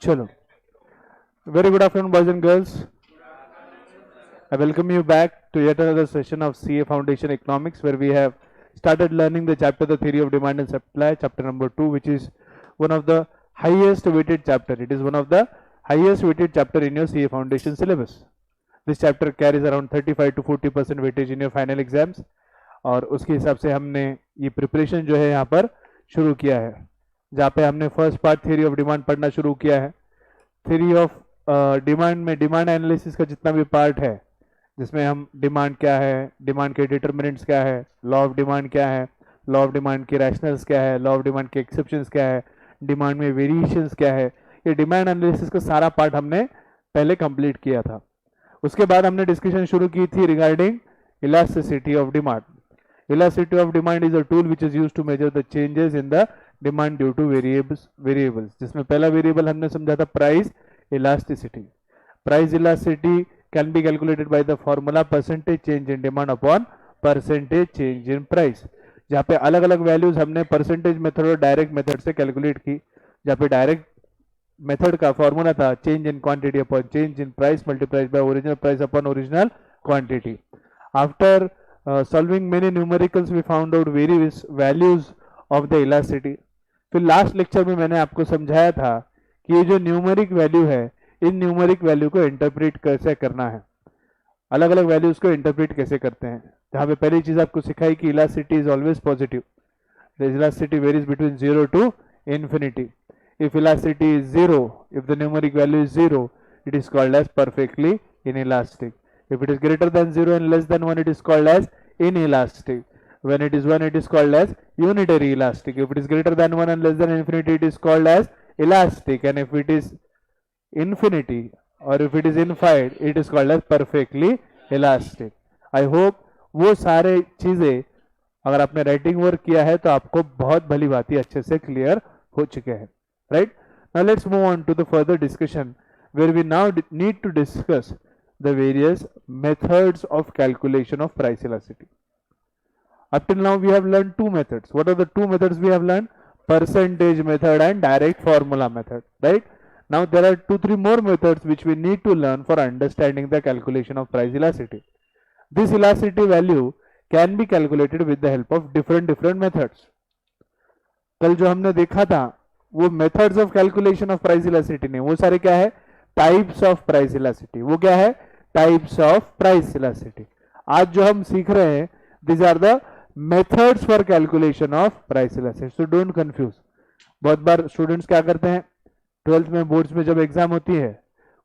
चलो, very good afternoon, boys and girls. I welcome you back to yet another session of CA Foundation Economics, where we have started learning the chapter, the theory of demand and supply, chapter number 2, which is one of the highest weighted chapter. It is one of the highest weighted chapter in your CA Foundation syllabus. This chapter carries around 35 to 40% weightage in your final exams, और उसके हिसाब से हमने ये preparation जो है यहाँ पर शुरू किया है, जहाँ पे हमने first part theory of demand पढ़ना शुरू किया है. थ्योरी ऑफ डिमांड में डिमांड एनालिसिस का जितना भी पार्ट है, जिसमें हम डिमांड क्या है, डिमांड के डिटर्मिनेंट्स क्या है, लॉ ऑफ डिमांड क्या है, लॉ ऑफ डिमांड के रैशनल्स क्या है, लॉ ऑफ डिमांड के एक्सेप्शंस क्या है, डिमांड में वेरिएशंस क्या है, ये डिमांड एनालिसिस का सारा पार्ट हमने पहले कंप्लीट किया था. उसके बाद हमने डिस्कशन शुरू की थी regarding elasticity of demand. Elasticity of demand is a tool which is used to measure the changes in the demand due to variables. जिसमें पहला वेरिएबल हमने समझा था price elasticity. Price elasticity can be calculated by the formula percentage change in demand upon percentage change in price. जहाँ पे अलग अलग values हमने परसेंटेज मेथड और डायरेक्ट मेथड से कैलकुलेट की. जहाँ पे डायरेक्ट मेथड का फॉर्मूला था change in quantity upon change in price multiplied by original price upon original quantity. After solving many numericals we found out various values of the elasticity. फिर last lecture में मैंने आपको समझाया था कि ये जो न्यूमेरिक वैल्यू है, इन न्यूमेरिक वैल्यू को इंटरप्रेट कैसे करना है, अलग अलग वैल्यूज को इंटरप्रेट कैसे करते हैं. जहाँ पे पहली चीज आपको सिखाई कि elasticity is always positive. The elasticity varies between 0 to infinity. If elasticity is 0, if the numeric value is 0, it is called as perfectly inelastic. If it is greater than 0 and less than 1, it is called as inelastic. When it is 1, it is called as unitary elastic. If it is greater than 1 and less than infinity, it is called as elastic. And if it is infinity or if it is infinite, it is called as perfectly elastic. I hope वो सारे चीज़ें अगर आपने writing work किया है तो आपको बहुत भली भांति अच्छे से क्लियर हो चुके हैं. Right, now let's move on to the further discussion where we now need to discuss the various methods of calculation of price elasticity. Up till now we have learned two methods. What are the two methods we have learned? Percentage method and direct formula method, right? Now there are 2-3 more methods which we need to learn for understanding the calculation of price elasticity. This elasticity value can be calculated with the help of different methods. कल जो हमने देखा था वो methods of calculation of price elasticity नहीं, वो सारे क्या है? Types of price elasticity. वो क्या है? Types of price elasticity. आज जो हम सीख रहे हैं, these are the methods for calculation of price elasticity. So don't confuse. बहुत बार स्टूडेंट्स क्या करते हैं, 12th में बोर्ड्स में जब एग्जाम होती है,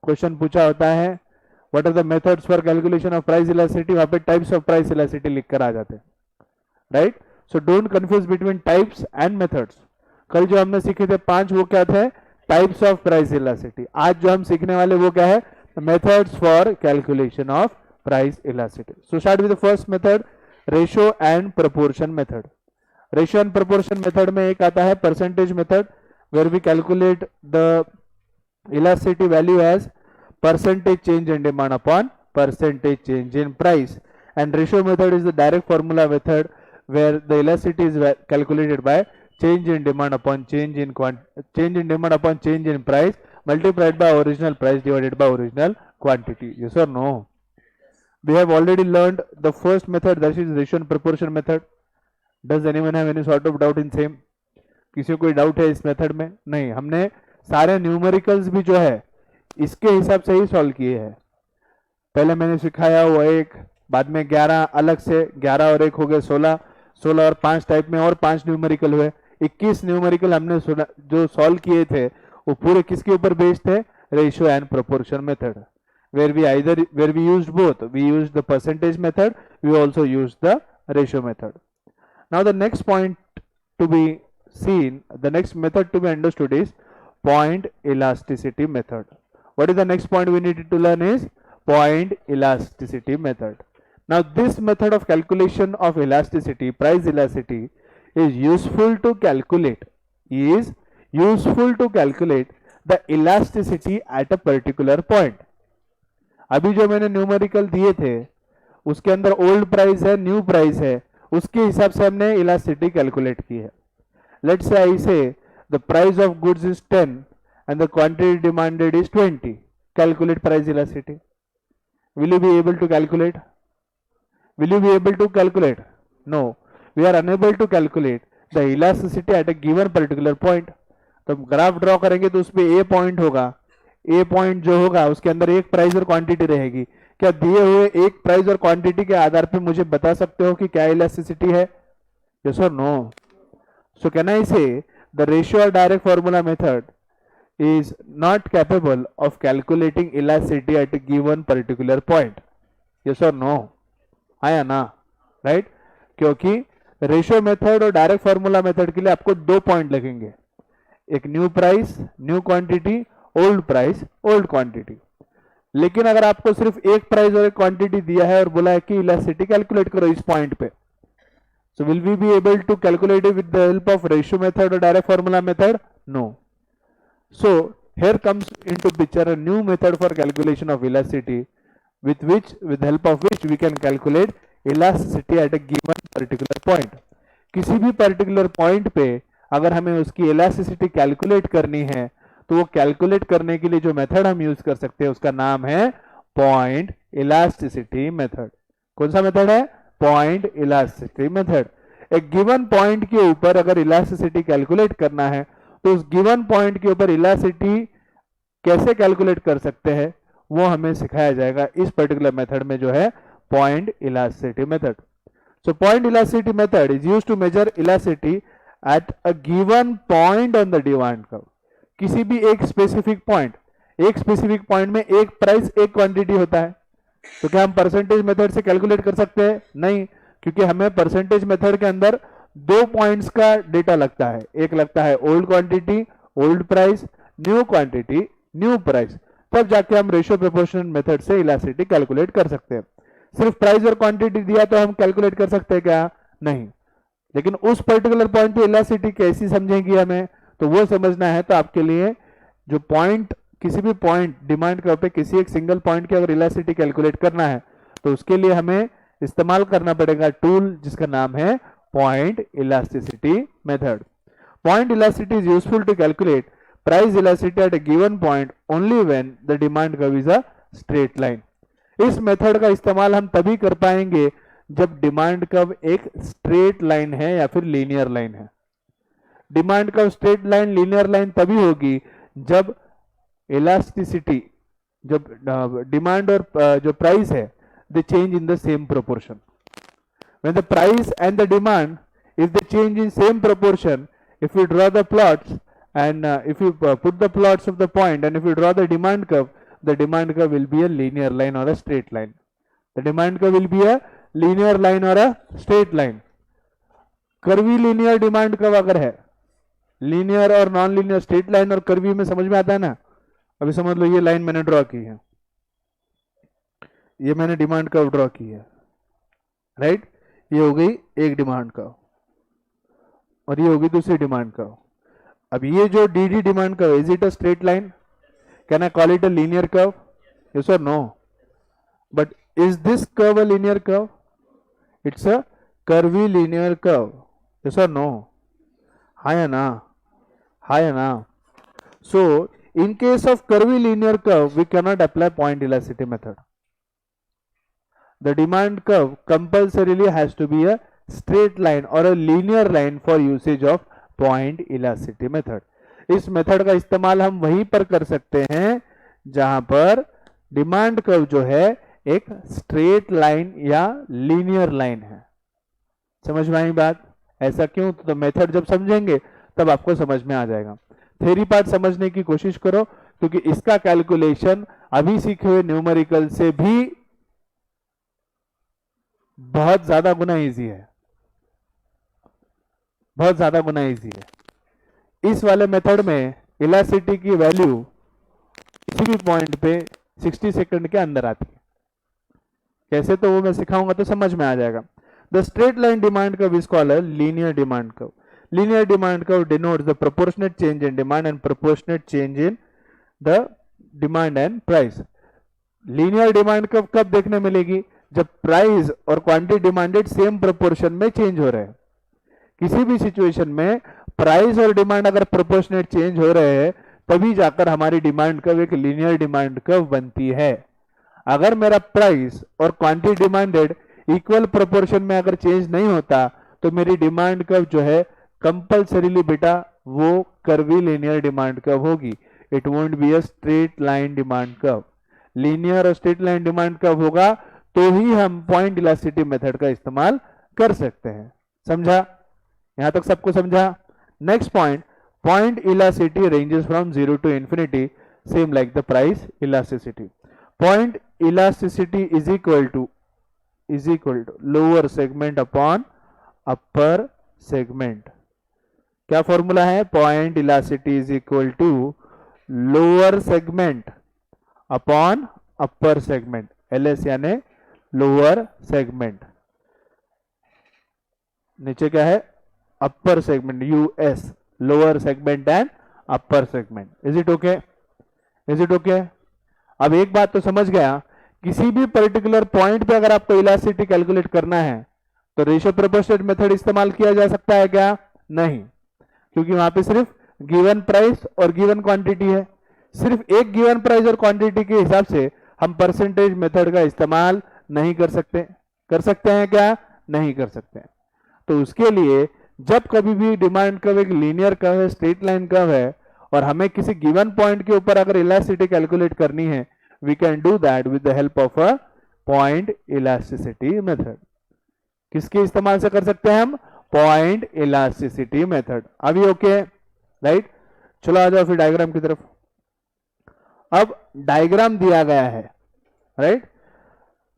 क्वेश्चन पूछा होता है what are the methods for calculation of price elasticity, वहां पे टाइप्स ऑफ प्राइस इलास्टिसिटी लिख कर आ जाते हैं. Right, so don't confuse between types and methods. कल जो हमने सीखे थे 5, वो क्या थे? Types of price elasticity. आज जो हम सीखने वाले वो क्या है? Methods for calculation of price elasticity. So start with the first method, ratio and proportion method. Ratio and proportion method में एक आता है percentage method, where we calculate the elasticity value as percentage change in demand upon percentage change in price. And ratio method is the direct formula method where the elasticity is calculated by change in demand upon change in demand upon change in price multiplied by original price divided by original quantity. Yes or no? We have already learned the first method, that is ratio and proportion method. Does anyone have any sort of doubt in same? किसी को कोई doubt है इस method में? नहीं, हमने सारे numericals भी जो है इसके हिसाब से ही सॉल्व किए हैं. पहले मैंने सिखाया वो एक, बाद में 11 अलग से, 11 और 1 हो गए 16, 16 और 5 टाइप में और 5 न्यूमेरिकल हुए. 21 न्यूमेरिकल हमने जो सॉल्व किए थे वो पूरे किसके ऊपर बेस्ड थे? Ratio and proportion method. where we used both. We used the percentage method, we also used the ratio method. Now the next point to be seen, the next method to be understood is point elasticity method. What is the next point we needed to learn is point elasticity method. Now this method of calculation of elasticity, price elasticity, is useful to calculate the elasticity at a particular point. अभी जो मैंने numerical दिए थे उसके अंदर old price है, new price है, उसके हिसाब से हमने इलास्टिसिटी कैलकुलेट की है. लेट्स से आई से the price of goods is 10 and the quantity demanded is 20. Calculate price elasticity. Will you be able to calculate? Will you be able to calculate? No, we are unable to calculate the elasticity at a given particular point. तो graph draw करेंगे तो उसमें ए point होगा, ए point जो होगा उसके अंदर एक प्राइस और क्वांटिटी रहेगी। क्या दिए हुए एक प्राइस और क्वांटिटी के आधार पे मुझे बता सकते हो कि क्या इलास्टिसिटी है? यस और नो? सो कैन आई से द रेशियो और direct formula method is not capable of calculating elasticity at a given particular point? Yes or no? हाँ या ना? राइट? क्योंकि रेशियो मेथड और डायरेक्ट फॉर्मूला मेथड के लिए आपको दो पॉइंट लगेंगे, एक new price new quantity, old price old quantity. लेकिन अगर आपको सिर्फ एक प्राइस और एक क्वांटिटी दिया है और बोला है कि इलास्टिसिटी कैलकुलेट करो इस पॉइंट पे, so will we be able to calculate with the help of ratio method और direct formula method? No. So here comes into picture a new method for calculation of elasticity, with the help of which we can calculate elasticity at a given particular point. किसी भी particular point पे अगर हमें उसकी elasticity calculate करनी है तो वो calculate करने के लिए जो method हम use कर सकते हैं उसका नाम है point elasticity method. कौन सा method है? Point elasticity method. एक given point के ऊपर अगर elasticity calculate करना है तो उस गिवन पॉइंट के ऊपर इलास्टिसिटी कैसे कैलकुलेट कर सकते हैं वो हमें सिखाया जाएगा इस पर्टिकुलर मेथड में, जो है point elasticity method. So point elasticity method is used to measure elasticity at a given point on the demand curve. किसी भी एक स्पेसिफिक पॉइंट में एक प्राइस एक क्वांटिटी होता है, तो क्या हम परसेंटेज मेथड से कैलकुलेट कर सकते हैं? नहीं, क्योंकि हमें परसेंटेज मेथड के अंदर दो पॉइंट्स का डेटा लगता है, एक लगता है old quantity old price, new quantity new price, तब जाके हम रेशियो प्रोपोर्शनल मेथड से इलास्टिसिटी कैलकुलेट कर सकते हैं। सिर्फ प्राइस और क्वांटिटी दिया तो हम कैलकुलेट कर सकते हैं क्या? नहीं। लेकिन उस पर्टिकुलर पॉइंट पे इलास्टिसिटी कैसी समझेंगी हमें, तो वो समझना है तो आपके लिए जो पॉइंट, किसी भी पॉइंट डिमांड कर्व पे किसी एक सिंगल पॉइंट की अगर इलास्टिसिटी कैलकुलेट करना है तो उसके लिए हमें इस्तेमाल करना पड़ेगा टूल जिसका नाम है point elasticity method. Point elasticity is useful to calculate price elasticity at a given point only when the demand curve is a straight line. इस मेथड का इस्तेमाल हम तभी कर पाएंगे जब डिमांड कर्व एक स्ट्रेट लाइन है या फिर लीनियर लाइन है। Demand curve straight line linear line तभी होगी जब इलास्टिसिटी, जब डिमांड और जो प्राइस है दे change in the same proportion. When the price and the demand, if they change in same proportion, if we draw the plots and if you put the plots of the point and if you draw the demand curve will be a linear line or a straight line. The demand curve will be a linear line or a straight line. Curvy linear demand curve अगर है, linear और non linear straight line और curvy में समझ में आता है ना? अभी समझ लो ये लाइन मैंने ड्रॉ की है, ये मैंने डिमांड कर्व ड्रॉ की है, राइट? ये हो गई एक डिमांड कर्व और ये होगी दूसरी डिमांड कर्व। अब ये जो D demand curve, is it a straight line? Can I call it a linear curve? Yes और no? But is this curve a linear curve? It's a curvy linear curve. Yes और no? हाँ या ना? हाँ या ना? So in case of curvy linear curve we cannot apply point elasticity method. The demand curve compulsorily has to be a straight line or a linear line for usage of point elasticity method. इस method का इस्तेमाल हम वहीं पर कर सकते हैं जहां पर डिमांड कर्व जो है एक स्ट्रेट लाइन या लीनियर लाइन है। समझ में आई बात? ऐसा क्यों? तो मेथड जब समझेंगे तब आपको समझ में आ जाएगा। थ्योरी पार्ट समझने की कोशिश करो, क्योंकि इसका कैलकुलेशन अभी सीखे हुए न्यूमेरिकल से भी बहुत ज्यादा गुना इजी है, बहुत ज्यादा गुना इजी है। इस वाले मेथड में इलास्टिसिटी की वैल्यू किसी भी पॉइंट पे 60 सेकंड के अंदर आती है। कैसे, तो वो मैं सिखाऊंगा तो समझ में आ जाएगा। The straight line demand curve is called a linear demand curve. Linear demand curve denotes the proportionate change in demand and proportionate change in the demand and price. Linear demand curve कब देखने मिलेगी? जब price और quantity demanded same proportion में change हो रहे हैं। किसी भी सिचुएशन में प्राइस और डिमांड अगर प्रोपोर्शनेट चेंज हो रहे हैं तभी जाकर हमारी डिमांड कर्व एक लीनियर डिमांड कर्व बनती है। अगर मेरा प्राइस और क्वांटिटी डिमांडेड इक्वल प्रोपोर्शन में अगर चेंज नहीं होता तो मेरी डिमांड कर्व जो है कंपल्सरीली बेटा वो कर्वी लीनियर डिमांड कर्व होगी। It won't be a straight line demand curve. Linear और स्ट्रेट लाइन डिमांड कर्व होगा तो ही हम पॉइंट इलास्टिसिटी मेथड का इस्तेमाल कर सकते हैं। समझा? यहां तक सबको समझा? Next point elasticity ranges from 0 to infinity, same like the price elasticity. Point elasticity is equal to lower segment upon upper segment. क्या फॉर्मूला है? Point elasticity is equal to lower segment upon upper segment, LS यानी lower segment, नीचे क्या है? Upper segment, US, lower segment and upper segment. Is it okay? Is it okay? अब एक बात तो समझ गया, किसी भी पर्टिकुलर पॉइंट पे अगर आपको इलास्टिसिटी कैलकुलेट करना है तो रेशियो प्रोपोर्शनेट मेथड इस्तेमाल किया जा सकता है क्या? नहीं, क्योंकि वहां पे सिर्फ गिवन प्राइस और गिवन क्वांटिटी है। सिर्फ एक गिवन प्राइस और क्वांटिटी के हिसाब से हम परसेंटेज मेथड का इस्तेमाल नहीं कर सकते। कर सकते हैं क्या? नहीं कर सकते। तो उसके लिए जब कभी भी डिमांड कर्व एक लीनियर कर्व है, स्ट्रेट लाइन कर्व है, और हमें किसी गिवन पॉइंट के ऊपर अगर इलास्टिसिटी कैलकुलेट करनी है, we can do that with the help of a point elasticity method. किसके इस्तेमाल से कर सकते हैं हम? Point elasticity method. अभी ओके? राइट, चलो आ जाओ फिर डायग्राम की तरफ। अब डायग्राम दिया गया है, राइट।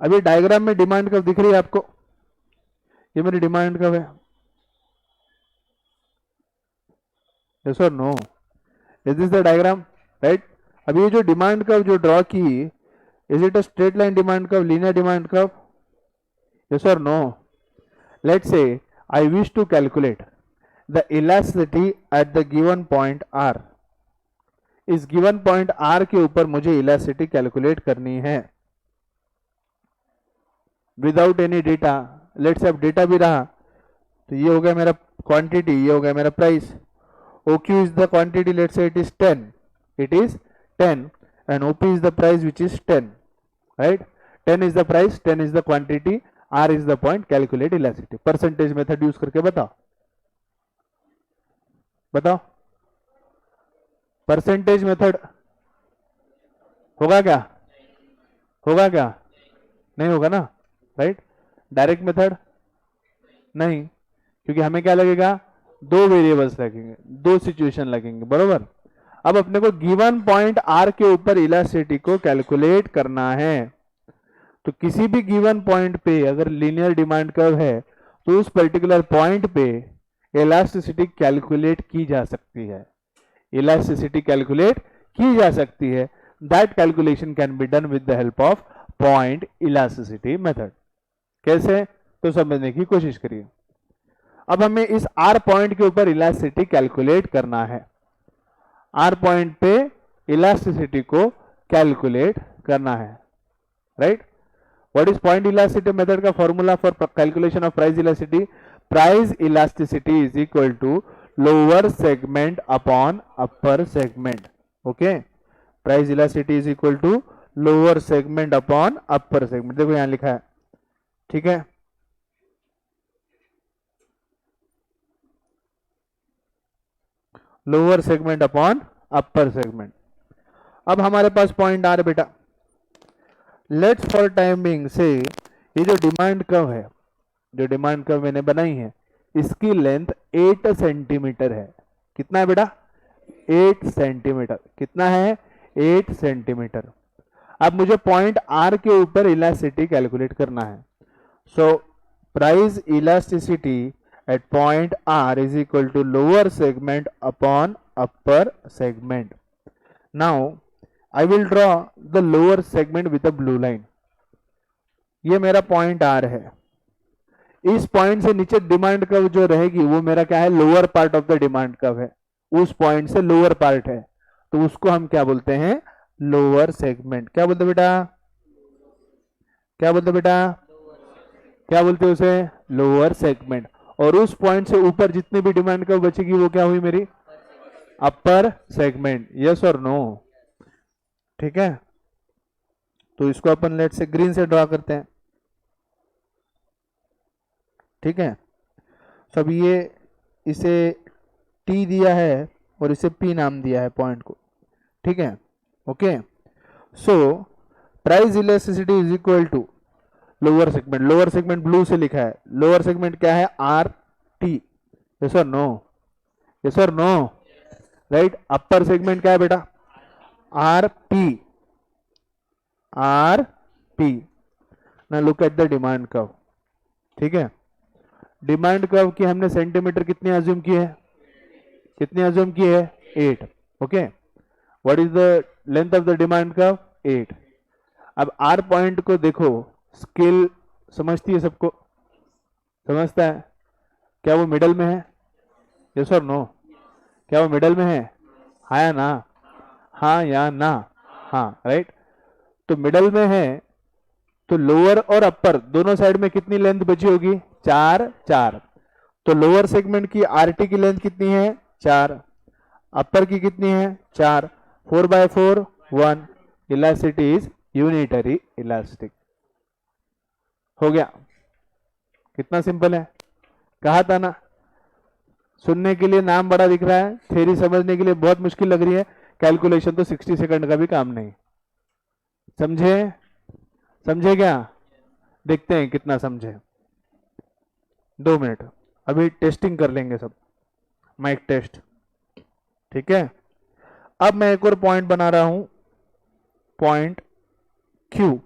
अभी डायग्राम में डिमांड कर्व दिख रही है आपको? ये मेरी डिमांड कर्व है, यस और no? Is this the diagram? Right. अभी ये जो डिमांड कर्व जो ड्रॉ की, is it a straight line demand curve, linear demand curve? Yes और no? Let's say I wish to calculate the elasticity at the given point R। इस गिवन point R के ऊपर मुझे इलास्टिसिटी कैलकुलेट करनी है without any data. Let's say अब data भी रहा तो ये हो गया मेरा क्वांटिटी, ये हो गया मेरा price. OQ is the quantity, let's say it is 10, it is 10, and OP is the price which is 10, right? 10 is the price, 10 is the quantity, R is the point, calculate elasticity। Percentage method use करके बताओ, बताओ percentage method होगा क्या? होगा क्या? नहीं होगा ना, राइट। डायरेक्ट मेथड नहीं, क्योंकि हमें क्या लगेगा? दो वेरिएबल्स लगेंगे, दो सिचुएशन लगेंगे, बरोबर। अब अपने को गिवन पॉइंट R के ऊपर इलास्टिसिटी को कैलकुलेट करना है, तो किसी भी गिवन पॉइंट पे अगर लीनियर डिमांड कर्व है तो उस पर्टिकुलर पॉइंट पे इलास्टिसिटी कैलकुलेट की जा सकती है। इलास्टिसिटी कैलकुलेट की जा सकती है। That calculation can be done with the help of point elasticity method. कैसे? तो समझने की कोशिश करिए। अब हमें इस R पॉइंट के ऊपर इलास्टिसिटी कैलकुलेट करना है। R पॉइंट पे इलास्टिसिटी को कैलकुलेट करना है, right. What is point elasticity method का formula for calculation of price elasticity? Price elasticity is equal to lower segment upon upper segment. Okay, price elasticity is equal to lower segment upon upper segment. देखो यहां लिखा है, ठीक है। Lower segment upon upper segment. अब हमारे पास point R बेटा। Let's for time being say ये जो डिमांड कर्व है, जो डिमांड कर्व मैंने बनाई है, इसकी लेंथ 8 सेंटीमीटर है। कितना है बेटा? 8 सेंटीमीटर। कितना है? 8 सेंटीमीटर। अब मुझे पॉइंट R के ऊपर इलास्टिसिटी कैलकुलेट करना है। सो price elasticity at point R is equal to lower segment upon upper segment. Now I will draw the lower segment with a blue line. ये मेरा पॉइंट R है। इस पॉइंट से नीचे डिमांड कर्व जो रहेगी वो मेरा क्या है? Lower part of the demand curve है। उस पॉइंट से लोअर पार्ट है तो उसको हम क्या बोलते हैं? Lower segment. क्या बोलते बेटा? क्या बोलते बेटा? क्या बोलते उसे? Lower segment. और उस पॉइंट से ऊपर जितनी भी डिमांड कर्व बचेगी वो क्या हुई मेरी? अपर सेगमेंट, यस और नो? ठीक है, तो इसको अपन लेट से ग्रीन से ड्रॉ करते हैं। ठीक है, तो अब ये इसे टी दिया है और इसे पी नाम दिया है पॉइंट को। ठीक है, okay. So price elasticity is equal to lower segment, lower segment blue से लिखा है, लोअर सेगमेंट क्या है? आर टी, यस और नो? यस और नो? राइट। अपर सेगमेंट क्या है बेटा? R P, R P. ना look at the demand curve. ठीक है, डिमांड कर्व की हमने सेंटीमीटर कितनी अज्यूम की है? कितनी अज्यूम की है? 8। Okay, what is the length of the demand curve? 8। अब आर पॉइंट को देखो, स्केल समझती है सबको? समझता है? क्या वो मिडल में है? यस और नो? क्या वो मिडल में है? हाँ या ना? हाँ या ना? हाँ, राइट। तो मिडल में है, तो लोअर और अपर दोनों साइड में कितनी लेंथ बची होगी? 4 4। तो लोअर सेगमेंट की आरटी की लेंथ कितनी है? 4। अपर की कितनी है? 4। 4/4 1। Elasticity is unitary elastic. हो गया। कितना सिंपल है, कहा था ना। सुनने के लिए नाम बड़ा दिख रहा है, थ्योरी समझने के लिए बहुत मुश्किल लग रही है। कैलकुलेशन तो 60 सेकंड का भी काम नहीं। समझे? समझे क्या? देखते हैं कितना समझे। 2 मिनट, अभी टेस्टिंग कर लेंगे सब, माइक टेस्ट। ठीक है, अब मैं एक और पॉइंट बना रहा हूं, पॉइंट क्यू।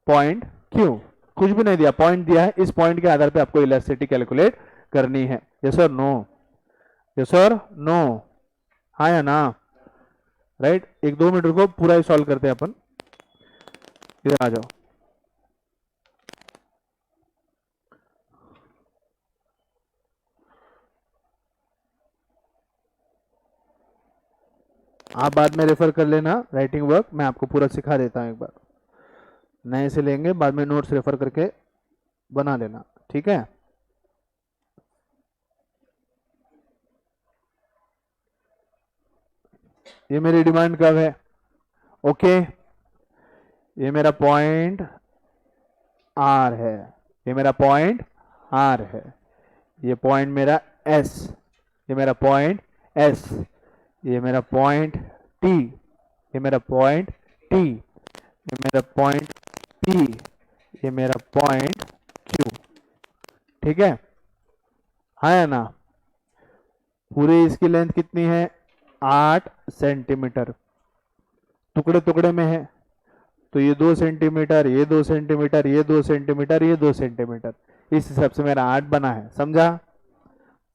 पॉइंट क्यू, कुछ भी नहीं दिया, पॉइंट दिया है। इस पॉइंट के आधार पे आपको इलास्टिसिटी कैलकुलेट करनी है। यस और नो? यस और नो? हाँ या ना? राइट। 1-2 मिनट रुको, पूरा ही सॉल्व करते हैं अपन। इधर आ जाओ। आप बाद में रेफर कर लेना राइटिंग वर्क, मैं आपको पूरा सिखा देता हूं। एक बार नए से लेंगे, बाद में नोट्स रेफर करके बना लेना। ठीक है, ये मेरी डिमांड कब है? ओके, ये मेरा पॉइंट आर है, ये मेरा पॉइंट आर है, ये पॉइंट मेरा एस, ये मेरा पॉइंट एस, ये मेरा पॉइंट टी, ये मेरा पॉइंट टी, ये मेरा पॉइंट पी, ये मेरा पॉइंट क्यू। ठीक है, हाँ या ना? पूरी इसकी लेंथ कितनी है? 8 सेंटीमीटर। टुकड़े टुकड़े में है, तो ये 2 सेंटीमीटर, ये 2 सेंटीमीटर, ये 2 सेंटीमीटर, ये 2 सेंटीमीटर, इस हिसाब से मेरा 8 बना है। समझा?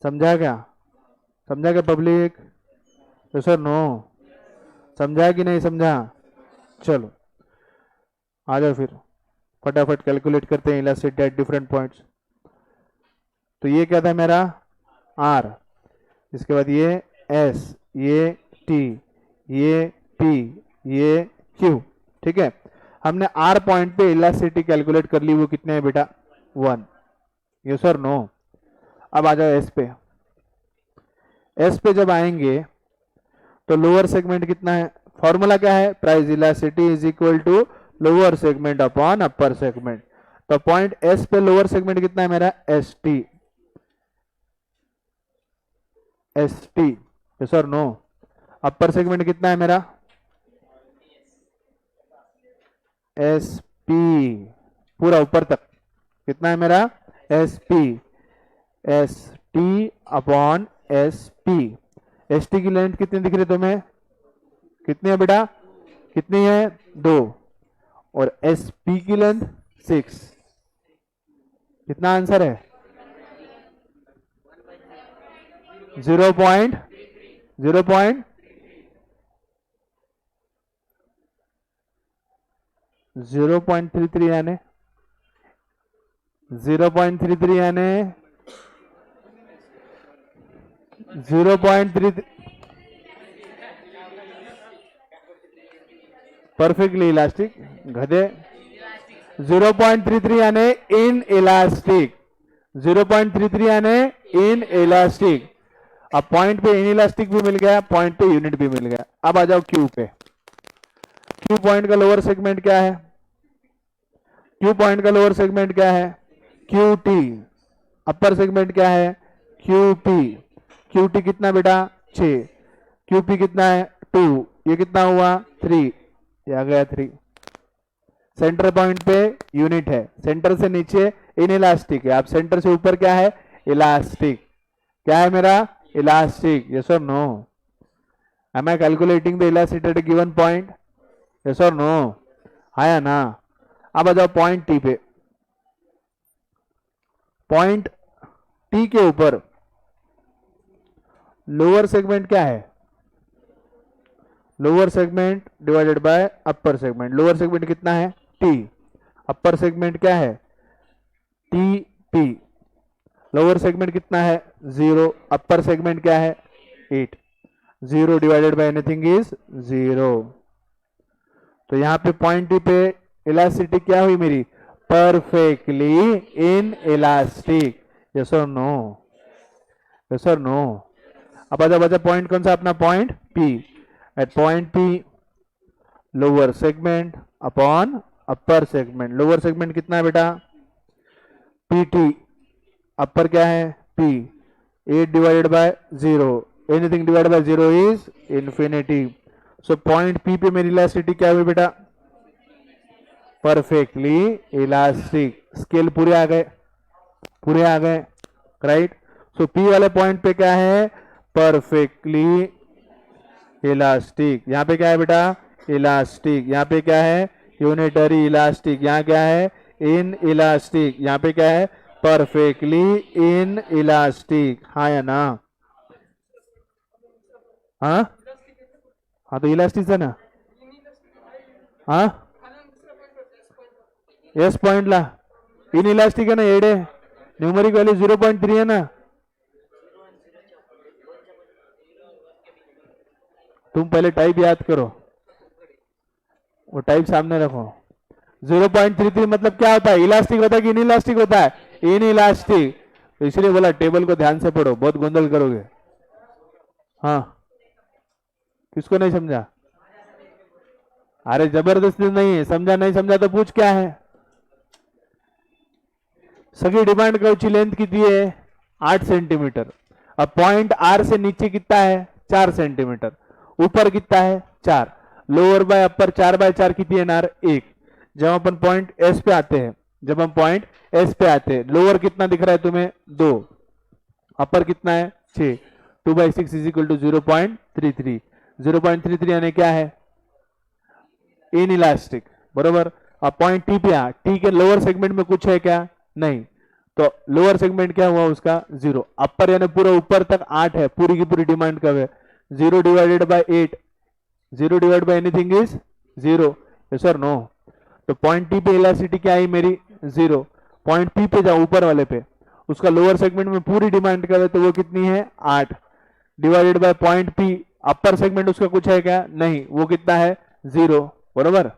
समझा क्या? समझा क्या पब्लिक? तो सर नो? समझा कि नहीं समझा? चलो आ जाओ फिर, फटाफट कैलकुलेट करते हैं इलास्टिसिटी एट डिफरेंट पॉइंट्स। तो ये क्या था मेरा? आर, इसके बाद ये एस, ये टी, ये पी, ये क्यू। ठीक है, हमने आर पॉइंट पे इलास्टिसिटी कैलकुलेट कर ली, वो कितने है बेटा? 1। यस और नो? अब आ जाओ एस पे। एस पे जब आएंगे तो लोअर सेगमेंट कितना है? फॉर्मूला क्या है? Price elasticity is equal to lower segment upon upper segment. तो पॉइंट एस पे लोअर सेगमेंट कितना है मेरा? S T, S T. Yes और नो? अपर सेगमेंट कितना है मेरा? एस पी, पूरा ऊपर तक कितना है मेरा? S P, S T upon S P. S T की लेंथ कितनी दिख रही तुम्हें? कितनी है बेटा? कितनी है? 2। और एस पी की लेंथ 6। कितना आंसर है? 0.33 यानी 0.33 यानी 0.33 परफेक्टली इलास्टिक गधे। 0.33 यानी इन इलास्टिक, 0.33 यानी इन इलास्टिक। अब पॉइंट पे इनइलास्टिक भी मिल गया, पॉइंट पे यूनिट भी मिल गया। अब आ जाओ क्यू पे। क्यू पॉइंट का लोअर सेगमेंट क्या है? क्यू पॉइंट का लोअर सेगमेंट क्या है? Q T. अपर सेगमेंट क्या है? Q P. क्यू टी कितना बेटा? 6। क्यू पी कितना है? 2। ये कितना हुआ? 3। ये आ गया 3। सेंटर पॉइंट पे यूनिट है, सेंटर से नीचे इनइलास्टिक है। अब सेंटर से ऊपर क्या है? इलास्टिक। क्या है मेरा? इलास्टिक। यस और no? Am I calculating the elasticity at given point? Yes और नो? हाँ या ना? अब आ जाओ पॉइंट टी पे। पॉइंट टी के ऊपर लोअर सेगमेंट क्या है? Lower segment divided by upper segment. Lower segment कितना है? टी। अपर सेगमेंट क्या है? T P. लोअर सेगमेंट कितना है? 0। अपर सेगमेंट क्या है? 8। 0 डिवाइडेड बाय एनीथिंग इज 0। तो यहां पे पॉइंट टी पे इलास्टिसिटी क्या हुई मेरी? Perfectly inelastic. यस और नो? यस और नो? अब आजा बचा पॉइंट कौन सा अपना? Point P. At point P lower segment upon upper segment. Lower segment कितना है बेटा? P T. अपर क्या है? P. 8 divided by 0। Anything divided by 0 is infinity. So point P पे मेरी इलास्टिसिटी क्या हुई बेटा? Perfectly elastic. स्केल पूरे आ गए, पूरे आ गए, राइट। सो पी वाले पॉइंट पे क्या है? Perfectly elastic. यहां पे क्या है बेटा? इलास्टिक। यहां पे क्या है? Unitary elastic. यहां क्या है? In elastic. यहां पे क्या है? Perfectly in elastic. हाँ या ना? हाँ हाँ, तो इलास्टिक है ना? हाँ, एस पॉइंट ला इन इलास्टिक है ना? एडे न्यूमेरिक वैल्यू 0.3 है ना? तुम पहले टाइप याद करो, वो टाइप सामने रखो। 0.33 मतलब क्या होता है? इलास्टिक होता है कि इन इलास्टिक होता है? In elastic. तो इसलिए बोला टेबल को ध्यान से पढ़ो, बहुत गोंधल करोगे। हाँ, किसको नहीं समझा? अरे जबरदस्ती नहीं है, समझा नहीं समझा तो पूछ क्या है। सगी डिमांड कर्व लेंथ कितनी है? 8 सेंटीमीटर। अब पॉइंट आर से नीचे कितना है? 4 सेंटीमीटर। ऊपर कितना है? 4। लोअर बाय अपर 4/4 कितनी है नार? 1। जब अपन पॉइंट एस पे आते हैं, जब हम पॉइंट एस पे आते हैं, लोअर कितना दिख रहा है तुम्हें? 2। अपर कितना है? 6। 2/6 इज इक्वल टू 0.33। 0.33 यानी क्या है? इन इलास्टिक, बरोबर। अब पॉइंट टी पे आ, टी के लोअर सेगमेंट में कुछ है क्या? नहीं। तो लोअर सेगमेंट क्या हुआ उसका? 0। अपर यानी पूरा ऊपर तक 8 है, पूरी की पूरी डिमांड कब है? 0 divided by 8। 0 divide by anything is 0। Yes और नो? तो पॉइंट टी पे इलास्टिसिटी क्या आई मेरी? 0। पॉइंट पी पे जाओ, ऊपर वाले पे, उसका लोअर सेगमेंट में पूरी डिमांड कब है? तो वो कितनी है? 8 divided by point P. Upper segment उसका कुछ है क्या? नहीं। वो कितना है? 0, बरोबर।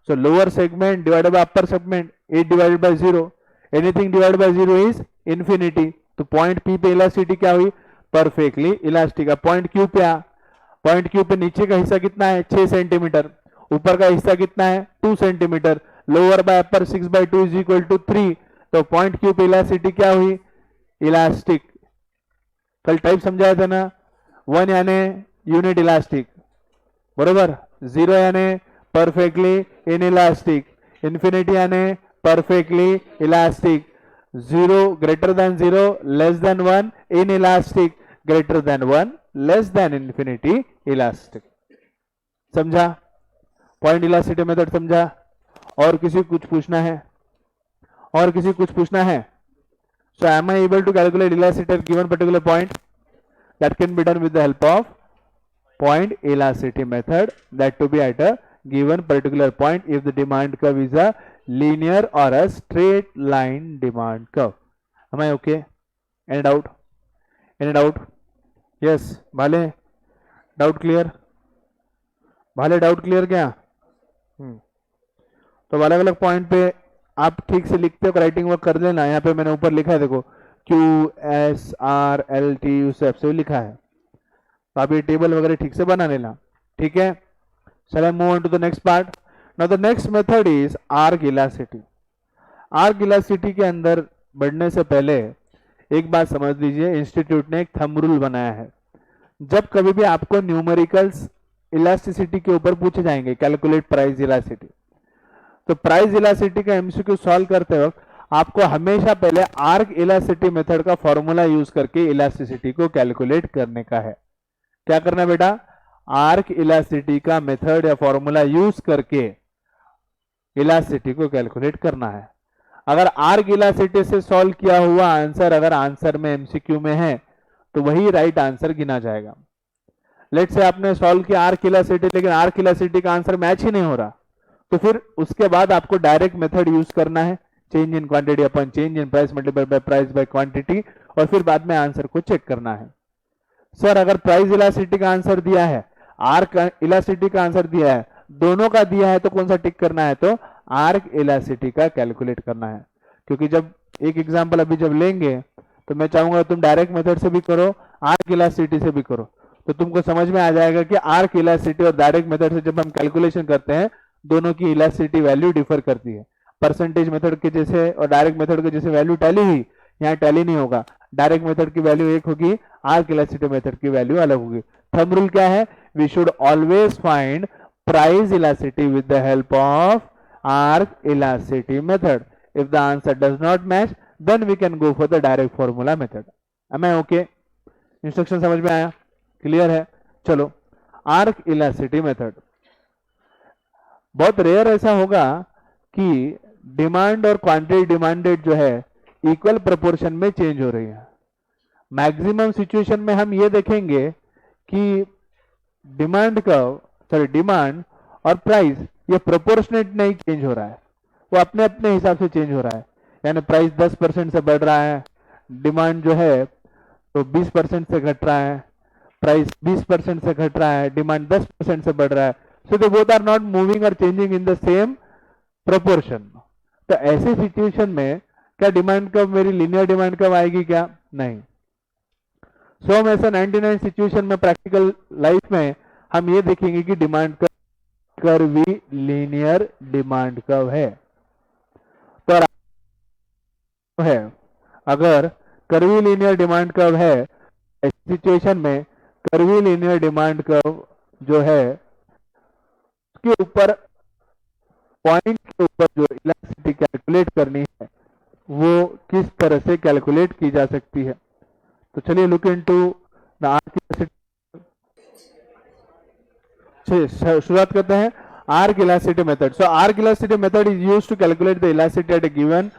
सो lower segment divided by upper segment 8 divided by 0। Anything divided by 0 is infinity. तो पॉइंट पी पे इलास्टिसिटी क्या हुई? Perfectly elastic. अब पॉइंट क्यू पे आ, पॉइंट क्यू पे नीचे का हिस्सा कितना है? 6 सेंटीमीटर। ऊपर का हिस्सा कितना है? 2 centimetre. Lower by upper 6/2 is equal to 3। तो पॉइंट क्यू पे इलास्टिसिटी क्या हुई? इलास्टिक। कल टाइप समझाया था ना? 1 यानी यूनिट इलास्टिक, बरोबर। 0 यानी परफेक्टली इन इलास्टिक। इंफिनिटी यानी perfectly elastic. 0 greater than 0 less than 1 in elastic, greater than 1 less than infinity elastic. समझा? पॉइंट इलास्टिसिटी मेथड समझा? और किसी कुछ पूछना है? और किसी कुछ पूछना है? So am I able to calculate elasticity at given particular point? That can be done with the help of point elasticity method, that to be at a given particular point if the demand curve is a linear or a straight line demand curve. Am I okay? Any doubt? Any doubt? Yes, भाले doubt clear? भाले doubt clear क्या? तो अलग अलग point पे आप ठीक से लिखते हो, राइटिंग वर्क कर लेना। यहाँ पे मैंने ऊपर लिखा है, देखो Q S R L T U से लिखा है। तो आप ये टेबल वगैरह ठीक से बना लेना, ठीक है। चलो move on to the next part. Now the next method is arc elasticity. Arc elasticity के अंदर बढ़ने से पहले एक बात समझ लीजिए, इंस्टीट्यूट ने एक थंब रूल बनाया है। जब कभी भी आपको न्यूमेरिकल्स इलास्टिसिटी के ऊपर पूछे जाएंगे, कैलकुलेट प्राइस इलास्टिसिटी, तो प्राइस इलास्टिसिटी का एमसीक्यू सॉल्व करते वक्त आपको हमेशा पहले आर्क इलास्टिसिटी मेथड का फॉर्मूला यूज करके इलास्टिसिटी को कैलकुलेट करने का है। क्या करना है बेटा? आर्क इलास्टिसिटी का मेथड या फॉर्मूला यूज करके इलास्टिसिटी को कैलकुलेट करना है। अगर आर्क इलास्टिसिटी से सॉल्व किया हुआ आंसर अगर आंसर में एमसीक्यू में है तो वही राइट आंसर गिना जाएगा। लेट से आपने सॉल्व किया आर्क इलास्टिसिटी, लेकिन आर्क इलास्टिसिटी का आंसर मैच ही नहीं हो रहा, तो फिर उसके बाद आपको डायरेक्ट मेथड यूज करना है, change in quantity upon change in price multiplied bye price by quantity, और फिर बाद में आंसर को चेक करना है। सर अगर प्राइस इलास्टिसिटी का आंसर दिया है, आर्क इलास्टिसिटी का आंसर दिया है, दोनों का दिया है, तो कौन सा टिक करना है? तो आर्क इलास्टिसिटी का कैलकुलेट करना है। क्योंकि जब एक एग्जांपल अभी जब लेंगे तो मैं चाहूंगा तुम डायरेक्ट मेथड से भी करो, आर्क इलास्टिसिटी से भी करो, तो तुमको समझ में आ जाएगा कि आर्क इलास्टिसिटी और डायरेक्ट मेथड से जब हम कैलकुलेशन करते हैं दोनों की इलास्टिसिटी वैल्यू डिफर करती है। परसेंटेज मेथड के जैसे और डायरेक्ट मेथड के जैसे वैल्यू टैली हुई, यहाँ टैली नहीं होगा। डायरेक्ट मेथड की वैल्यू एक होगी, आर्क इलास्टिसिटी मेथड की वैल्यू अलग होगी। थंब रूल क्या है? We should always find price elasticity with the help of arc elasticity method. If the answer does not match then we can go for the direct formula method. Am I okay? Instruction समझ में आया? Clear है? चलो, arc elasticity method. बहुत rare ऐसा होगा कि demand और क्वांटिटी डिमांडेड जो है इक्वल प्रोपोर्शन में चेंज हो रही है। मैक्सिमम सिचुएशन में हम ये देखेंगे कि डिमांड और प्राइस ये प्रोपोर्शनेट नहीं चेंज हो रहा है, वो अपने अपने हिसाब से चेंज हो रहा है। यानी प्राइस 10% से बढ़ रहा है, डिमांड जो है तो 20% से घट रहा है, प्राइस 20% से घट रहा है, डिमांड 10% से बढ़ रहा है। So they both are not moving और changing in the same proportion. तो ऐसे सिचुएशन में क्या डिमांड कब, मेरी लीनियर डिमांड कब आएगी? क्या नहीं। सो हम ऐसा 99 सिचुएशन में प्रैक्टिकल लाइफ में हम ये देखेंगे कि demand curve linear demand curve है। तो है अगर कर्वी लीनियर डिमांड कर्व है, ऐसी सिचुएशन में कर्वी लीनियर डिमांड कर्व जो है उसके ऊपर पॉइंट के ऊपर जो इलास्टिसिटी कैलकुलेट करनी है वो किस तरह से कैलकुलेट की जा सकती है। तो चलिए look into the arc elasticity. शुरुआत करते हैं arc elasticity method. So arc elasticity method is used to calculate the elasticity at a given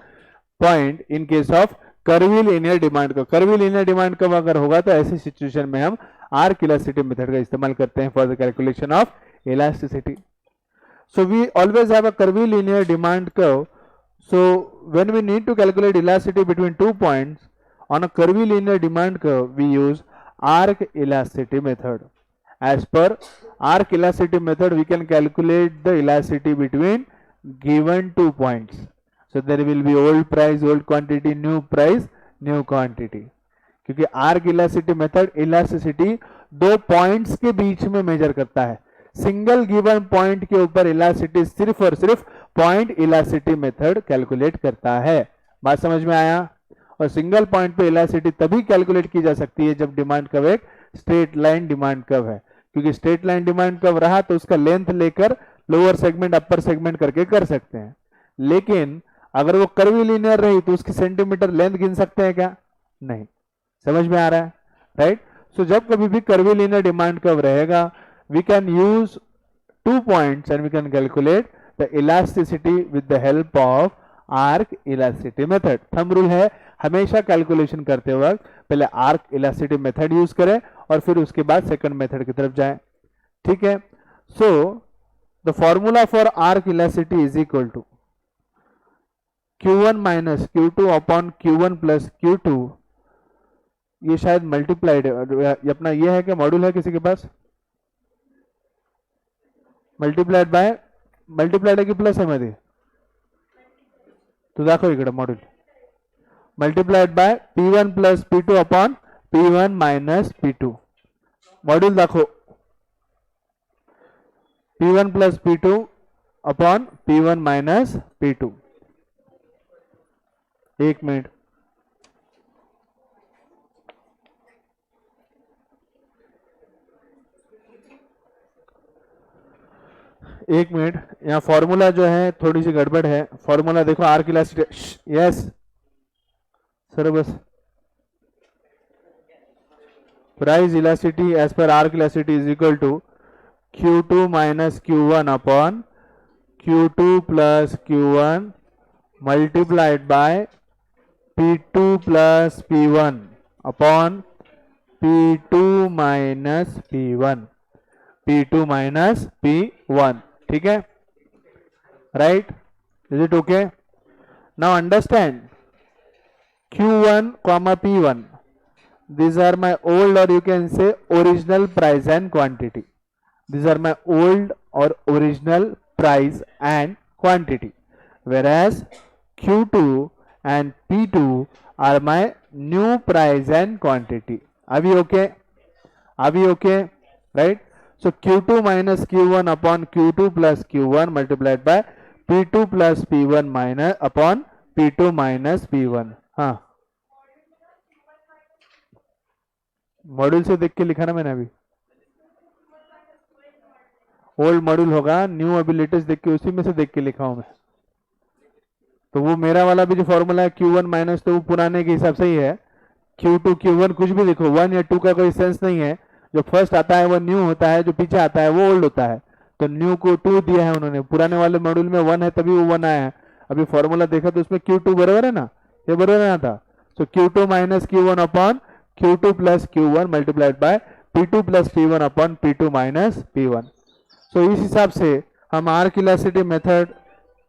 point in case of curvy linear demand curve. Curvy linear demand curve अगर होगा तो ऐसी situation में हम arc elasticity method का इस्तेमाल करते हैं for the calculation of elasticity. So we always have a curvilinear demand curve. So when we need to calculate elasticity between 2 points on a curvilinear demand curve, we use arc elasticity method. As per arc elasticity method, we can calculate the elasticity between given 2 points. So there will be old price, old quantity, new price, new quantity. क्योंकि arc elasticity method elasticity 2 points के बीच में major करता है। Single given point के ऊपर elasticity सिर्फ और सिर्फ पॉइंट इलास्टिसिटी मेथड कैलकुलेट करता है। बात समझ में आया? और सिंगल पॉइंट पे इलास्टिसिटी तभी कैलकुलेट की जा सकती है जब डिमांड कर्व एक स्ट्रेट लाइन डिमांड कर्व है। क्योंकि स्ट्रेट लाइन डिमांड कर्व रहा तो उसका लेंथ लेकर लोअर सेगमेंट अपर सेगमेंट करके कर सकते हैं, लेकिन अगर वो कर्वीलिनियर रही तो उसकी सेंटीमीटर लेंथ गिन सकते हैं क्या? नहीं। समझ में आ रहा है? राइट। सो जब कभी भी कर्वीलिनियर डिमांड कर्व रहेगा, we can use 2 points and we can calculate the elasticity with the help of arc elasticity method. thumb rule है, हमेशा कैलकुलेशन करते वक्त पहले आर्क इलास्टिसिटी मेथड यूज करें और फिर उसके बाद सेकंड मेथड की तरफ जाएं। ठीक है। So the formula for arc elasticity is equal to Q1 minus Q2 upon Q1 plus Q2। ये शायद मल्टीप्लाइड अपना ये है कि मॉड्यूल है किसी के पास? मल्टीप्लाइड आहे की प्लस आहे मध्ये? तो दाखव इकडे module. Multiplied by P1 plus P2 upon P1 minus P2। Module देखो, P1 plus P2 upon P1 minus P2। एक मिनट, एक मिनट, यहाँ फॉर्मूला जो है थोड़ी सी गड़बड़ है। फॉर्मूला देखो, आर्क इलास्टिसिटी, यस सर, बस price elasticity as per arc elasticity is equal to Q2 minus Q1 upon Q2 plus Q1 multiplied by P2 plus P1 upon P2 minus P1, P2 minus P1, ठीक है, right? Is it okay? Now understand, Q1 comma P1, these are my old, or you can say original price and quantity. These are my old or original price and quantity, whereas Q2 and P2 are my new price and quantity. Are we okay? Are we okay? Right? So Q2 minus Q1 upon Q2 plus Q1 multiplied by P2 plus P1 minus upon P2 minus P1. हाँ, module से देख के लिखा ना मैंने अभी। Old module होगा, new अभी लेटेस्ट देख के उसी में से देख के लिखा हूं मैं। तो वो मेरा वाला भी जो फॉर्मूला है Q1 माइनस, तो वो पुराने के हिसाब से ही है। Q2 Q1 कुछ भी लिखो, 1 या 2 का कोई सेंस नहीं है। जो फर्स्ट आता है वो न्यू होता है, जो पीछे आता है वो ओल्ड होता है। तो न्यू को 2 दिया है उन्होंने, पुराने वाले मॉड्यूल में 1 है तभी वो 1 आया है। अभी फॉर्मूला देखा तो उसमें Q2 बराबर है ना, ये बराबर है ना था। सो Q2 minus Q1 upon Q2 plus Q1 multiplied by P2 plus P1 upon P2 minus P1। सो इस हिसाब से हम आर्क इलास्टिसिटी मेथड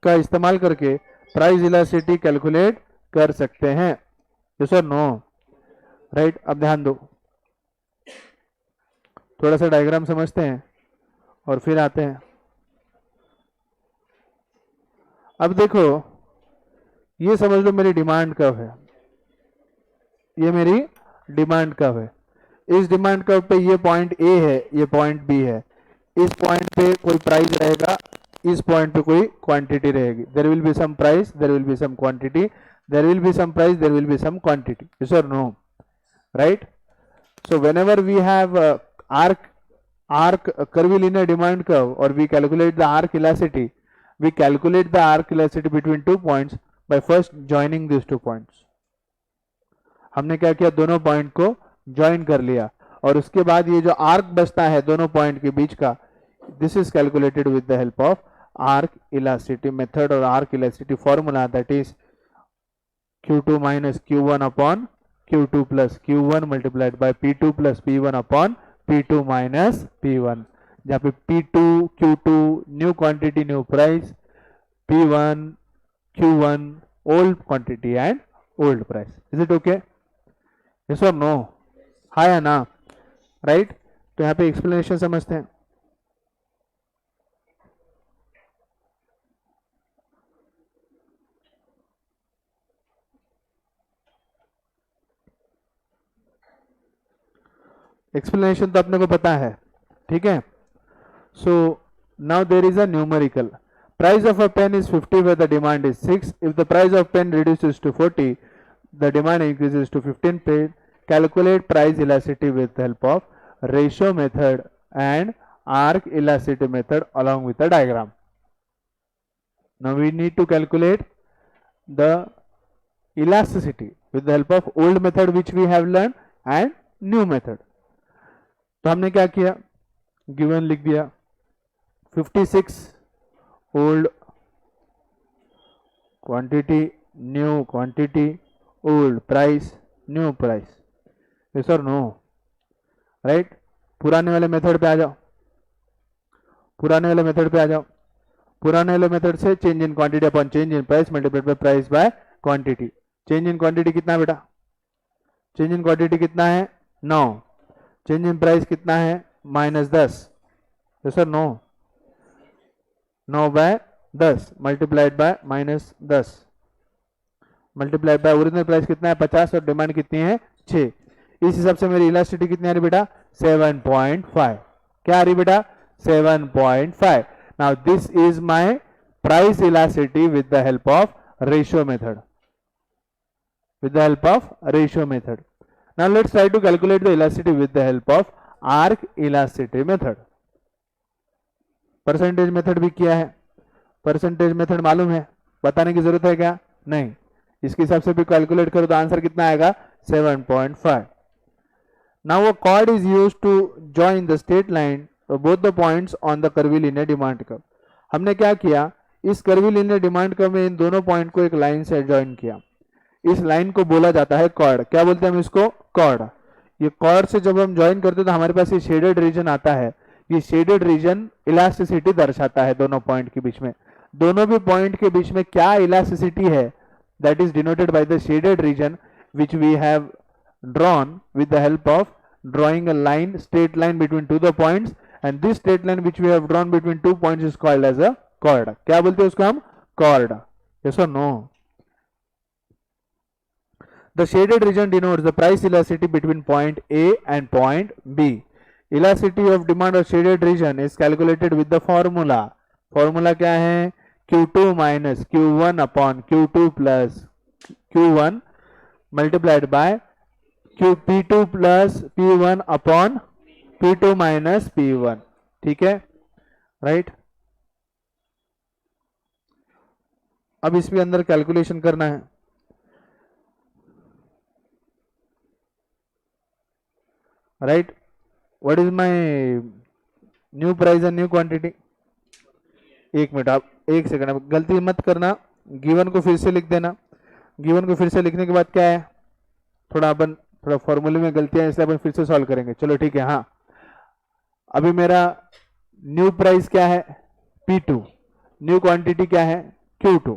का इस्तेमाल करके प्राइस इलास्टिसिटी कैलकुलेट कर सकते हैं। यस और नो? राइट? अब ध्यान दो, थोड़ा सा डायग्राम समझते हैं और फिर आते हैं। अब देखो, ये समझ लो मेरी डिमांड कर्व है, ये मेरी डिमांड कर्व है। इस डिमांड कर्व पे ये पॉइंट ए है, ये पॉइंट बी है। इस पॉइंट पे कोई प्राइस रहेगा, इस पॉइंट पे कोई क्वांटिटी रहेगी। There will be some price, there will be some quantity, there will be some price, there will be some quantity. Yes और no? Right? So whenever we have arc curvilinear demand curve, or we calculate the arc elasticity, we calculate the arc elasticity between 2 points by first joining these 2 points. हमने क्या किया, दोनों point को join कर लिया, और उसके बाद ये जो आर्क बचता है दोनों पॉइंट के बीच का, this is calculated with the help of arc elasticity method और arc elasticity formula, that is Q2 minus Q1 upon Q2 plus Q1 multiplied by P2 plus P1 upon P2 minus P1, जहाँ पे P2 Q2 new quantity new price, P1 Q1 old quantity and old price. Is it okay? Yes और no? हाँ या ना? Right? तो यहाँ पे explanation समझते हैं। एक्सप्लेनेशन तो अपने को पता है, ठीक है? So now there is a numerical, price of a pen is 50 where the demand is 6. If the price of pen reduces to 40, the demand increases to 15 pen. Calculate price elasticity with the help of ratio method and arc elasticity method along with the diagram. Now we need to calculate the elasticity with the help of old method which we have learned and new method. तो हमने क्या किया, given लिख दिया 56 old quantity new quantity old price new price. Yes और no? Right? पुराने वाले method पे आ जाओ, पुराने वाले मेथड पे आ जाओ। पुराने वाले मेथड से change in quantity upon change in price multiplied bye price by quantity. Change in quantity कितना है बेटा? चेंज इन क्वांटिटी कितना है? 9। चेंज इन प्राइस कितना है? -10। यस और no? 9 by 10 multiplied by -10 multiplied by original price कितना है? 50 और डिमांड कितनी है? 6। इस हिसाब से मेरी इलास्टिसिटी कितनी आ रही बेटा 7.5. क्या आ रही बेटा 7.5. Now this is my price elasticity with the help of ratio method. With the help of ratio method. Now let's try to calculate the elasticity with the help of arc elasticity method. Percentage method भी किया है. Percentage method मालूम है, बताने की जरूरत है क्या? नहीं. इसके हिसाब से भी कैलकुलेट करो तो आंसर कितना आएगा 7.5. Now a chord is used to join the straight line both the points on the curvilinear demand curve. हमने क्या किया, इस curvilinear demand curve में इन दोनों पॉइंट को एक लाइन से ज्वाइन किया. इस लाइन को बोला जाता है कॉर्ड. क्या बोलते हैं हम इसको? कॉर्ड. ये कॉर्ड से जब हम ज्वाइन करते हैं तो हमारे पास ये शेडेड रीजन आता है. ये शेडेड रीजन इलास्टिसिटी दर्शाता है दोनों पॉइंट के बीच में. दोनों भी पॉइंट के बीच में क्या इलास्टिसिटी है, that is denoted by the shaded region which we have drawn with the help of drawing a line, straight line between two the points, and this straight line which we have drawn between two points is called as a chord. क्या बोलते हैं उसको हम? Chord. Yes और no? The shaded region denotes the price elasticity between point A and point B. Elasticity of demand of shaded region is calculated with the formula. Formula क्या है? Q2 minus Q1 upon Q2 plus Q1 multiplied by P2 plus P1 upon P2 minus P1. ठीक है, right? अब इसके अंदर calculation करना है. Right, what is my new price and new quantity? एक मिनट, आप एक सेकंड, गलती मत करना. गिवन को फिर से लिख देना. गिवन को फिर से लिखने के बाद क्या है, थोड़ा फॉर्मूले में गलतियां है, इसलिए अपन फिर से सॉल्व करेंगे. चलो ठीक है. हाँ, अभी मेरा न्यू प्राइस क्या है? P2. न्यू क्वांटिटी क्या है? Q2.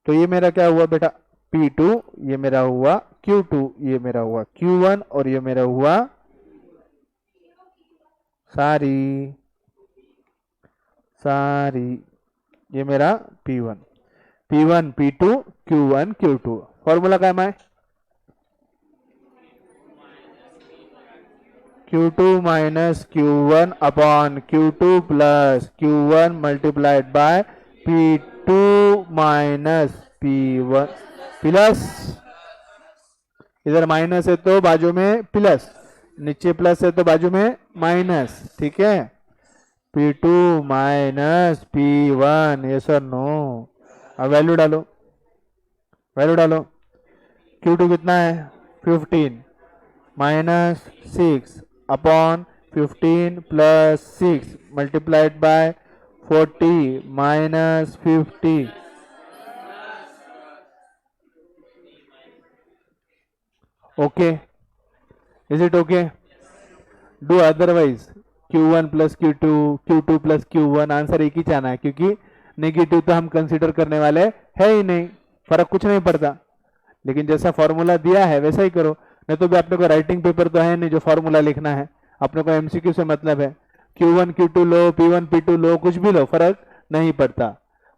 तो ये मेरा क्या हुआ बेटा? P2. ये मेरा हुआ Q2. ये मेरा हुआ Q1 और ये मेरा हुआ सारी ये मेरा P1. P1 P2 Q1 Q2. Formula क्या है? Q2 minus Q1 upon Q2 plus Q1 multiplied by P2 minus P1 plus, इधर माइनस है तो बाजू में प्लस, नीचे प्लस है तो बाजू में माइनस. ठीक है, P2 माइनस P1. ये सर नो. अब वैल्यू डालो, Q2 कितना है? 15 minus 6 upon 15 plus 6 multiplied by 40 minus 50. Okay, is it okay? Do otherwise Q1 plus Q2, Q2 plus Q1. Answer एक ही जाना है, क्योंकि नेगेटिव तो हम कंसीडर करने वाले है ही नहीं, फर्क कुछ नहीं पड़ता. लेकिन जैसा फॉर्मूला दिया है वैसा ही करो, नहीं तो भी अपने को राइटिंग पेपर तो है नहीं जो फॉर्मूला लिखना है. अपने को MCQ से मतलब है. Q1 Q2 लो, P1 P2 लो, कुछ भी लो, फर्क नहीं पड़ता.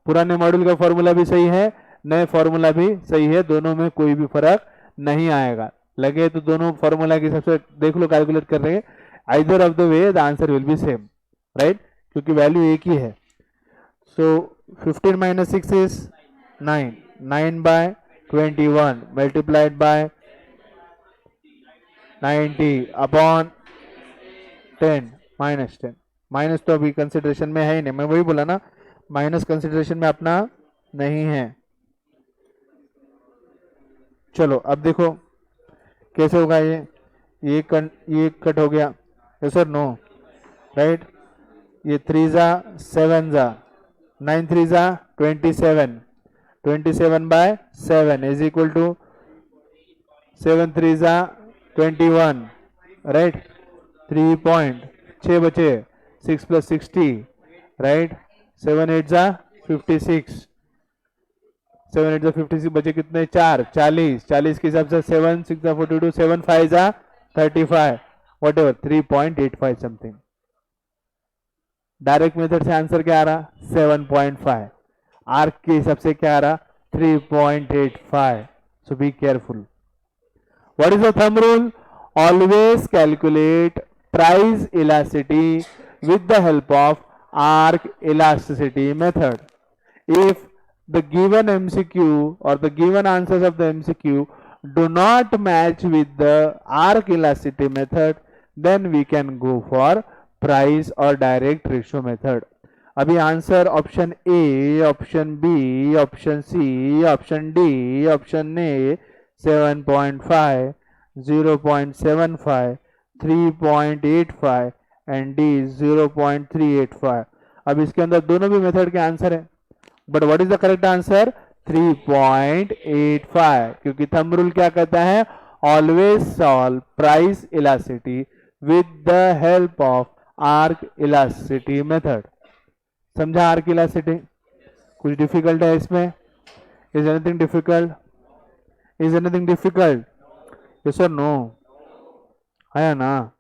पुराने मॉड्यूल का फॉर्मूला भी सही है, नए फॉर्मूला भी सही है, दोनों में कोई भी फर्क नहीं आएगा. लगे तो दोनों फॉर्मूला के सबसे देख लो, कैलकुलेट कर रहे हैं. Either of the way the answer will be same, right? क्योंकि वैल्यू एक ही है. So 15 minus 6 is 9. 9 by 21 multiplied by 90 upon 10 minus 10. Minus तो अभी कंसिडरेशन में है ही नहीं, मैं वही बोला ना, माइनस कंसिडरेशन में अपना नहीं है. चलो अब देखो कैसे होगा. ये कट हो गया. Yes sir no, right? ये 3 जा 7 जा 9 3 जा 27. 27 बाय 7 इज इक्वल टू 7 3 जा 21, राइट? 3.6 बचे. 6 प्लस 60, राइट? 7 8 जा 56. 7 8 जा 56 बचे कितने? 4. 40. 40 के हिसाब से 7 6 जा 42, 7 5 जा 35, what ever 3.85 something. Direct method से आंसर क्या आ रहा? 7.5. आर्क के हिसाब से क्या आ रहा? 3.85. So be careful. What is the thumb rule? Always calculate price elasticity with the help of arc elasticity method. If the given MCQ or the given answers of the MCQ do not match with the arc elasticity method, then we can go for price or direct ratio method. अभी answer option A, option B, option C, option D, option A 7.5, 0.75, 3.85 and D 0.385. अब इसके अंदर दोनों भी method के answer है, but what is the correct answer? 3.85, क्योंकि thumb rule क्या कहता है? Always solve price elasticity with the help of arc elasticity method. समझा आर्क इलास्टिसिटी? कुछ डिफिकल्ट है इसमें? Is anything difficult? Is anything difficult? Yes और नो? आया ना?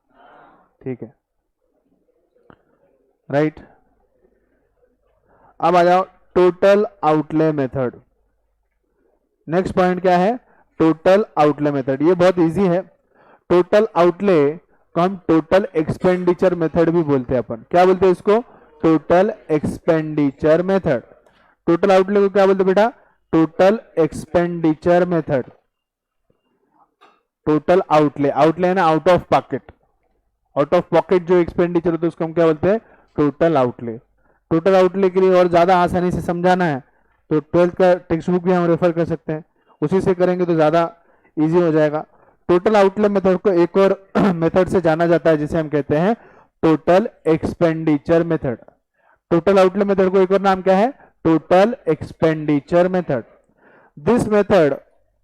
ठीक है, राइट. अब आ जाओ total outlay method. Next point क्या है? Total outlay method. ये बहुत इजी है. टोटल आउटले को हम टोटल एक्सपेंडिचर मेथड भी बोलते हैं. अपन क्या बोलते हैं इसको? Total expenditure method. Total outlay को क्या बोलते बेटा? Total expenditure method. Total outlay, outlay है ना out of pocket. Out of pocket जो एक्सपेंडिचर होता है उसको हम क्या बोलते हैं? Total outlay. टोटल आउटले के लिए और ज्यादा आसानी से समझाना है तो 12th का टेक्स्ट बुक भी हम रेफर कर सकते हैं, उसी से करेंगे तो ज्यादा इजी हो जाएगा. टोटल आउटले मेथड को एक और मेथड से जाना जाता है जिसे हम कहते हैं total expenditure method. Total outlay method को एक और नाम क्या है? Total expenditure method. This method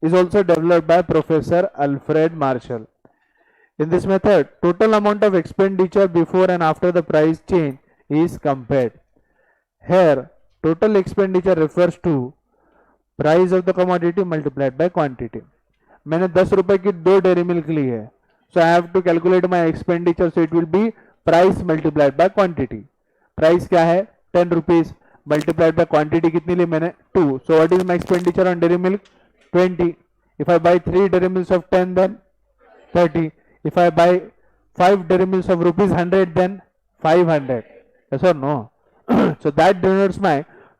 is also developed by Professor Alfred Marshall. In this method, total amount of expenditure before and after the price change is compared. Here, total expenditure refers to price of the commodity multiplied by quantity. मैंने 10 रुपए की 2 dairy milk ली है, so I have to calculate my expenditure, so it will be price multiplied by quantity. Price क्या है? 10 rupees multiplied by quantity कितनी ली मैंने? 2. So what is my expenditure on dairy milk? 20. If I buy 3 dairy milks of 10, then 30. If I buy 5 dairy milks of rupees 100, then 500. Yes or no? So that denotes my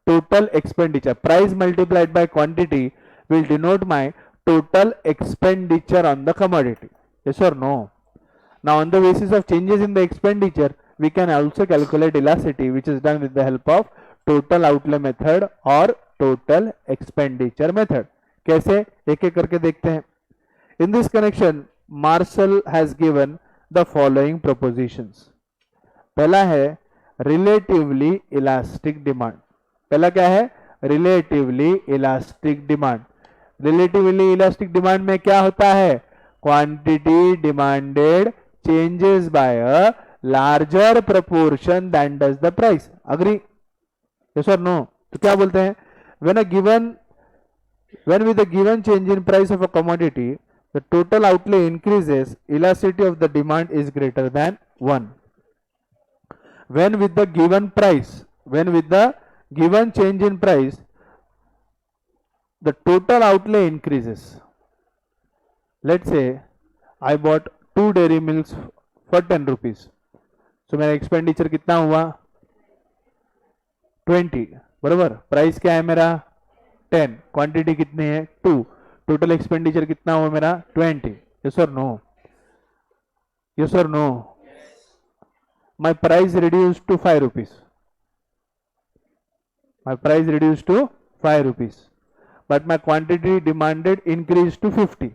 total expenditure. Price multiplied by quantity will denote my total expenditure on the commodity. Yes or no? Now on the basis of changes in the expenditure, we can also calculate elasticity, which is done with the help of total outlay method or total expenditure method. कैसे? एक एक करके देखते हैं. In this connection, Marshall has given the following propositions. पहला है relatively elastic demand. पहला क्या है? relatively elastic demand. relatively elastic demand में क्या होता है? quantity demanded changes by a larger proportion than does the price. Agree? Yes or no? तो क्या बोलते हैं? When with a given change in price of a commodity, the total outlay increases, elasticity of the demand is greater than 1. When with the given change in price, the total outlay increases. Let's say I bought 2 dairy milks for 10 rupees. So मेरा expenditure कितना हुआ? 20. बराबर. Price क्या है मेरा? 10. Quantity कितनी है? 2. Total expenditure कितना हुआ मेरा? 20. यस और नो? यस और no? My price reduced to 5 rupees. My price reduced to 5 rupees, but my quantity demanded increased to 50.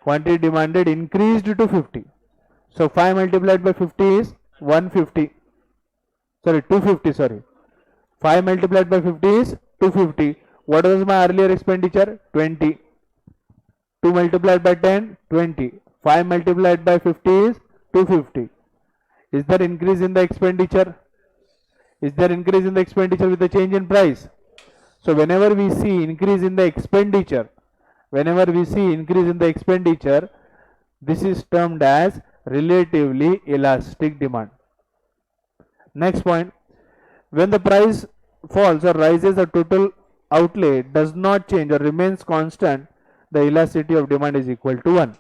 Quantity demanded increased to 50. So 5 multiplied by 50 is 150. Sorry, 250. Sorry. 5 multiplied by 50 is 250. What was my earlier expenditure? 20. 2 multiplied by 10, 20. 5 multiplied by 50 is 250. Is there increase in the expenditure? Is there increase in the expenditure with the change in price? So whenever we see increase in the expenditure, this is termed as relatively elastic demand. Next point, when the price falls or rises, the total outlay does not change or remains constant, the elasticity of demand is equal to 1।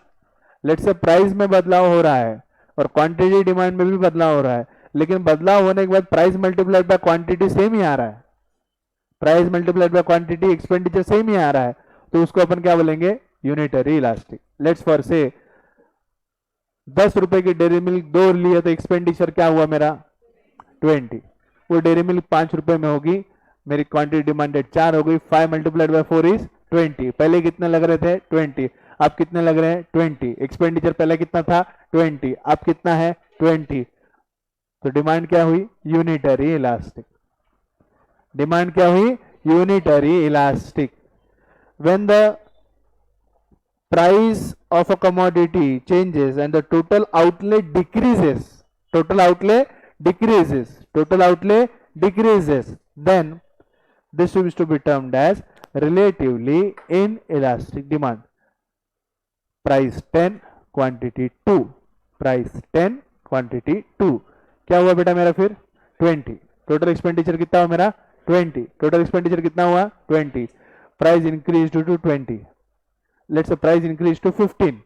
Let's say price में बदलाव हो रहा है और quantity demand में भी बदलाव हो रहा है, लेकिन बदलाव होने के बाद price multiplied by quantity same ही आ रहा है, price multiplied by quantity expenditure same ही आ रहा है, तो उसको अपन क्या बोलेंगे, यूनिटरी इलास्टिक। लेट्स फॉर से 10 रुपए की डेयरी मिल्क 2 लिए तो एक्सपेंडिचर क्या हुआ मेरा 20, वो डेयरी मिल्क 5 रुपए में होगी, मेरी क्वांटिटी डिमांडेड 4 हो गई, 5 मल्टीप्लाइड बाय 4 इज 20। पहले कितने लग रहे थे 20, अब कितने लग रहे हैं 20। एक्सपेंडिचर पहले कितना था 20, अब कितना है 20, तो डिमांड क्या हुई यूनिटरी इलास्टिक। डिमांड क्या हुई unitary elastic. When the price of a commodity changes and the total outlay decreases, total outlay decreases, then this is to be termed as relatively inelastic demand. Price 10, quantity 2, price 10, quantity 2, क्या हुआ बेटा मेरा फिर 20, total expenditure कितना हुआ मेरा 20, total expenditure कितना हुआ 20, price increase to 20, let's say price increased to 15,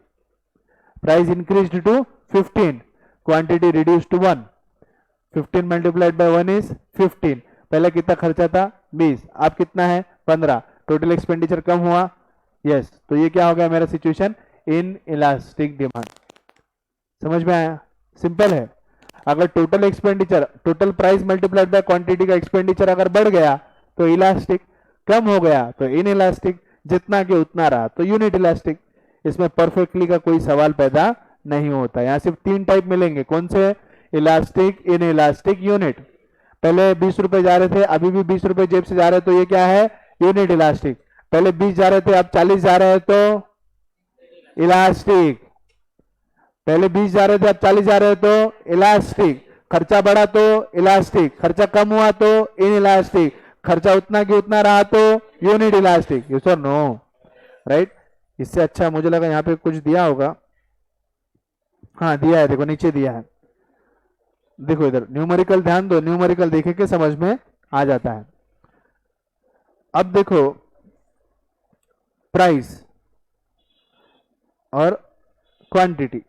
price increased to 15, quantity reduced to 1, 15 multiplied by 1 is 15, पहले कितना खर्चा था 20, अब कितना है 15, टोटल एक्सपेंडिचर कम हुआ, यस, तो ये क्या हो गया मेरा सिचुएशन इन इलास्टिक डिमांड। समझ में आया, सिंपल है। अगर total expenditure, total price multiplied by quantity का एक्सपेंडिचर अगर बढ़ गया तो इलास्टिक, कम हो गया तो इन इलास्टिक, जितना के उतना रहा तो यूनिट इलास्टिक। इसमें परफेक्टली का कोई सवाल पैदा नहीं होता। यहाँ सिर्फ 3 टाइप मिलेंगे, कौन से, इलास्टिक, इन इलास्टिक, यूनिट। पहले 20 रुपए जा रहे थे, अभी भी 20 रुपए जेब से जा रहे हैं तो ये क्या है यूनिट इलास्टिक। पहले 20 जा रहे थे अब 40 जा रहे हैं तो इलास्टिक। पहले 20 जा रहे थे अब 40 जा रहे हैं तो इलास्टिक। खर्चा बढ़ा तो इलास्टिक, खर्चा कम हुआ तो इन इलास्टिक, खर्चा उतना कि उतना रहा तो यूनिट इलास्टिक। यस और नो, राइट। इससे अच्छा मुझे लगा यहाँ पे कुछ दिया होगा, हाँ दिया है, देखो नीचे दिया है, देखो इधर न्यूमेरिकल ध्यान दो, न्यूमेरिकल देखे के समझ में आ जाता है। अब देखो प्राइस और quantity,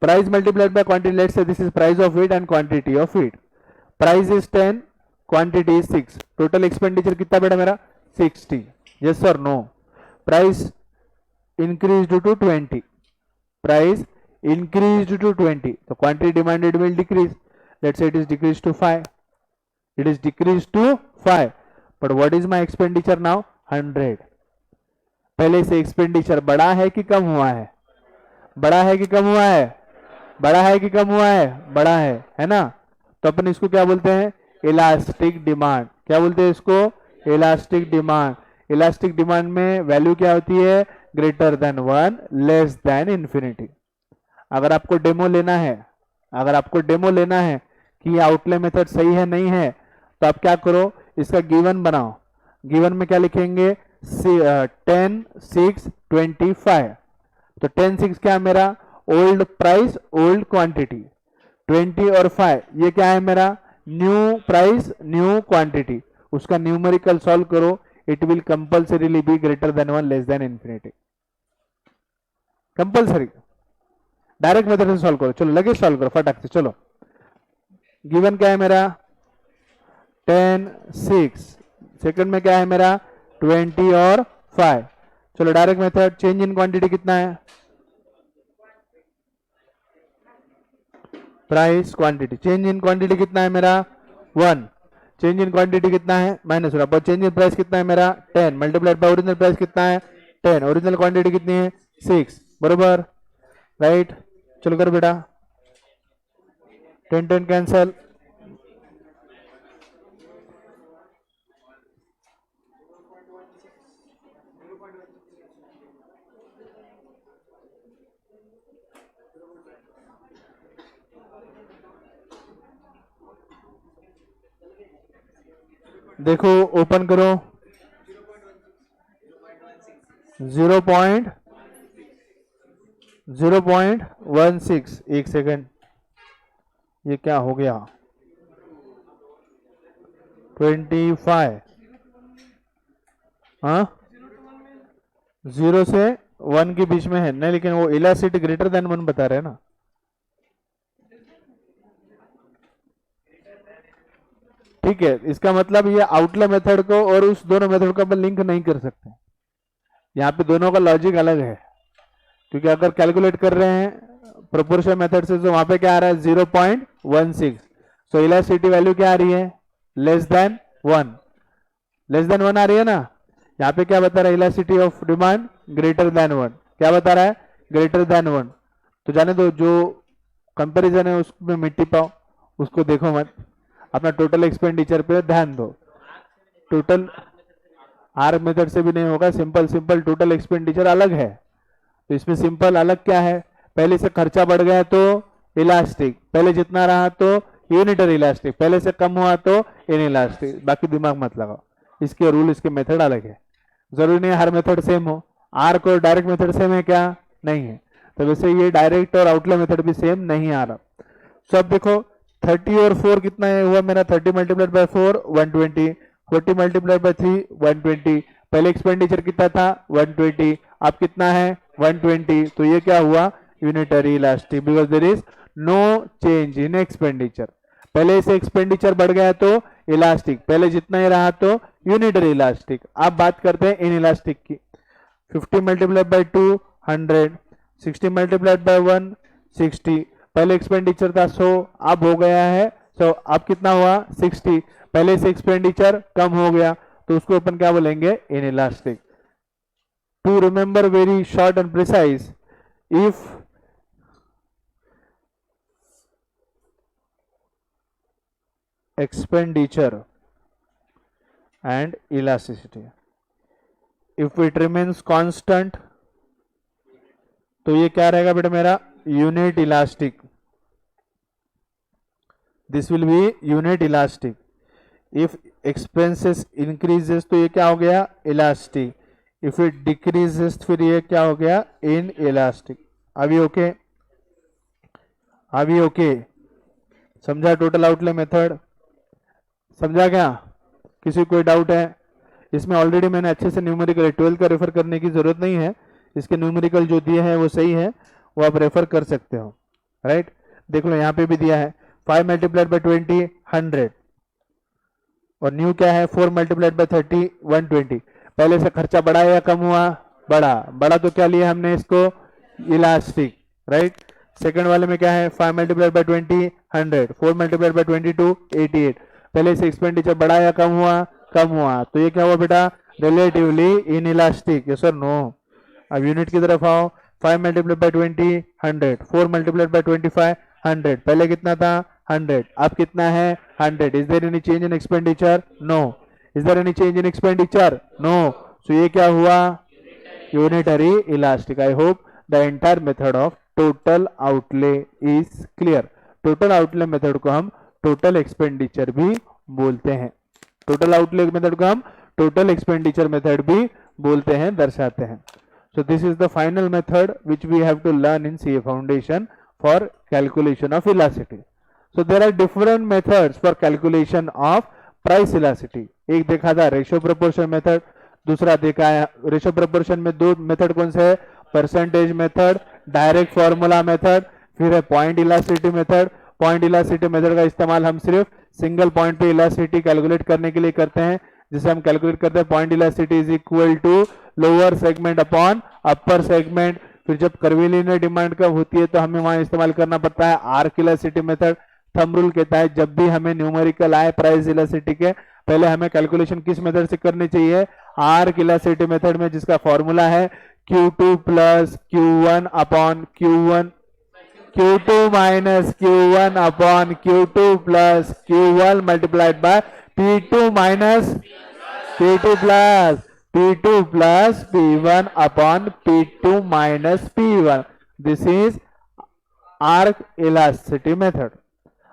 price multiplied by quantity, let's say this is price of wheat and quantity of wheat. Price is 10, quantity is 6, total expenditure कितना बेटा मेरा 60, यस और no. Price increased to 20, price increased to 20, तो quantity demanded will decrease, let's say it is decrease to 5, it is decrease to 5, but what is my expenditure now 100। पहले से expenditure बढ़ा है कि कम हुआ है, बढ़ा है कि कम हुआ है, बढ़ा है कि कम हुआ है, बढ़ा है ना। तो अपन इसको क्या बोलते हैं इलास्टिक डिमांड। क्या बोलते हैं इसको इलास्टिक डिमांड। इलास्टिक डिमांड में वैल्यू क्या होती है greater than 1, less than infinity. अगर आपको डेमो लेना है, अगर आपको डेमो लेना है कि ये आउटले मेथड सही है नहीं है, तो आप क्या करो इसका गिवन बनाओ। गिवन में क्या लिखेंगे 10, 6, 25, तो 10, 6 क्या है मेरा ओल्ड प्राइस ओल्ड क्वांटिटी, 20 और 5 ये क्या है मेरा न्यू प्राइस न्यू क्वांटिटी। उसका न्यूमेरिकल सॉल्व करो, it will compulsorily be greater than 1, less than infinity, compulsory. Direct method से सॉल्व करो, चलो लगे सॉल्व करो फटाक से। चलो गिवन क्या है मेरा 10, 6, सेकंड में क्या है मेरा 20 और 5। चलो direct method, change in quantity कितना है price quantity, change in quantity कितना है मेरा 1, चेंज इन क्वांटिटी कितना है माइनस, चेंज इन प्राइस कितना है मेरा 10 मल्टीप्लाइड बाय ओरिजिनल प्राइस कितना है 10, ओरिजिनल क्वांटिटी कितनी है 6, बरोबर राइट। चलो कर बेटा 10 10 कैंसल, देखो ओपन करो 0.16, एक सेकंड ये क्या हो गया 25, हाँ 0 से 1 के बीच में है नहीं, लेकिन वो इलास्टिसिटी ग्रेटर देन 1 बता रहे हैं ना। ठीक है, इसका मतलब ये आउटले मेथड को और उस दोनों मेथड को अपन लिंक नहीं कर सकते। यहाँ पे दोनों का लॉजिक अलग है, क्योंकि अगर कैलकुलेट कर रहे हैं प्रोपोर्शन मेथड से तो वहां पे क्या आ रहा है 0.16। सो इलास्टिसिटी वैल्यू क्या आ रही है लेस देन 1, लेस देन 1 आ रही है ना। यहाँ पे क्या बता रहा है elasticity of demand greater than 1, क्या बता रहा है ग्रेटर देन 1। तो जाने दो, जो कंपैरिजन है उसमें मिट्टी पाओ, उसको देखो मत, अपना टोटल एक्सपेंडिचर पे ध्यान दो। टोटल आर मेथड से भी नहीं होगा, सिंपल सिंपल टोटल एक्सपेंडिचर अलग है। तो इसमें सिंपल अलग क्या है, पहले से खर्चा बढ़ गया तो इलास्टिक, पहले जितना रहा तो यूनिटरी इलास्टिक, पहले से कम हुआ तो इन इलास्टिक। बाकी दिमाग मत लगाओ, इसके रूल इसके मेथड अलग है। जरूरी नहीं हर मेथड सेम हो, आर को डायरेक्ट मेथड सेम है क्या, नहीं है। तो वैसे ये डायरेक्ट और आउटले मेथड भी सेम नहीं आ रहा। सो अब देखो 30 और 4 कितना है हुआ मेरा, 30 मल्टीप्लाइड बाय 4 120, 40 मल्टीप्लाइड बाय 3 120। पहले एक्सपेंडिचर कितना था 120, अब कितना है 120। तो ये क्या हुआ unitary elastic, because there is no change in expenditure. पहले से एक्सपेंडिचर बढ़ गया तो इलास्टिक, पहले जितना ही रहा तो यूनिटरी इलास्टिक। अब बात करते हैं इन इलास्टिक की। 50 मल्टीप्लाइड बाय 2 100, 60 मल्टीप्लाइड बाय 1 60। पहले एक्सपेंडिचर था 100, अब हो गया है 100, अब कितना हुआ 60। पहले से एक्सपेंडिचर कम हो गया तो उसको अपन क्या बोलेंगे inelastic. To remember very short and precise, if expenditure and elasticity, if it remains constant तो ये क्या रहेगा बेटा मेरा unit elastic, this will be unit elastic. If expenses increases तो ये क्या हो गया इलास्टिक, इफ इट डिक्रीजेस फिर ये क्या हो गया इन इलास्टिक। अभी ओके, अभी ओके, समझा टोटल आउटले मेथड, समझा क्या, किसी कोई डाउट है इसमें। ऑलरेडी मैंने अच्छे से न्यूमेरिकल 12 का रेफर करने की जरूरत नहीं है, इसके न्यूमेरिकल जो दिए हैं वो सही है, वो आप रेफर कर सकते हो। राइट, देख लो यहाँ पे भी दिया है 5 मल्टीप्लाइड बाय 20 100, और न्यू क्या है 4 मल्टीप्लाइड बाय 30 120। पहले से खर्चा बढ़ा या कम हुआ, बढ़ा, बढ़ा तो क्या लिया हमने इसको इलास्टिक। राइट, सेकंड वाले में क्या है 5 मल्टीप्लाइड बाय 20 100, 4 मल्टीप्लाइड बाय 22 88। पहले से एक्सपेंडिचर बढ़ा या कम हुआ, कम हुआ, तो ये क्या हुआ बेटा रिलेटिवली इन इलास्टिक, यस और नो। अब यूनिट की तरफ आओ, 5 मल्टीप्लाइड बाय 20 100, 4 मल्टीप्लाइड बाय 25 100। पहले कितना था 100, अब कितना है 100। Is there any change in expenditure, no. Is there any change in expenditure, no. So ये क्या हुआ unitary elastic. I hope the entire method of total outlay is clear. Total outlay method को हम टोटल एक्सपेंडिचर भी बोलते हैं, total outlay method को हम टोटल एक्सपेंडिचर मेथड भी बोलते हैं, दर्शाते हैं। So this is the final method which we have to learn in CA foundation for calculation of elasticity. So there are different methods for calculation of price elasticity. एक देखा था ratio proportion method, दूसरा देखा है ratio proportion में दो method कौन से है, percentage method, direct formula method, फिर है point elasticity method. Point elasticity method का इस्तेमाल हम सिर्फ सिंगल पॉइंट पे इलास्टिसिटी कैलकुलेट करने के लिए करते हैं, जिसे हम कैलकुलेट करते हैं point elasticity is equal to lower segment upon upper segment. फिर जब कर्वीलिनियर डिमांड कब होती है तो हमें वहां इस्तेमाल करना पड़ता है arc elasticity method. Thumb rule कहता है जब भी हमें न्यूमेरिकल आए प्राइस इलास्टिसिटी के, पहले हमें कैलकुलेशन किस मेथड से करनी चाहिए, आर्क इलास्टिसिटी मेथड में, जिसका फॉर्मूला है Q2 plus Q1 upon Q1, Q2 minus Q1 upon Q2 plus Q1 multiplied by P2 minus P2 plus P2 plus P1 upon P2 minus P1। This is arc elasticity method.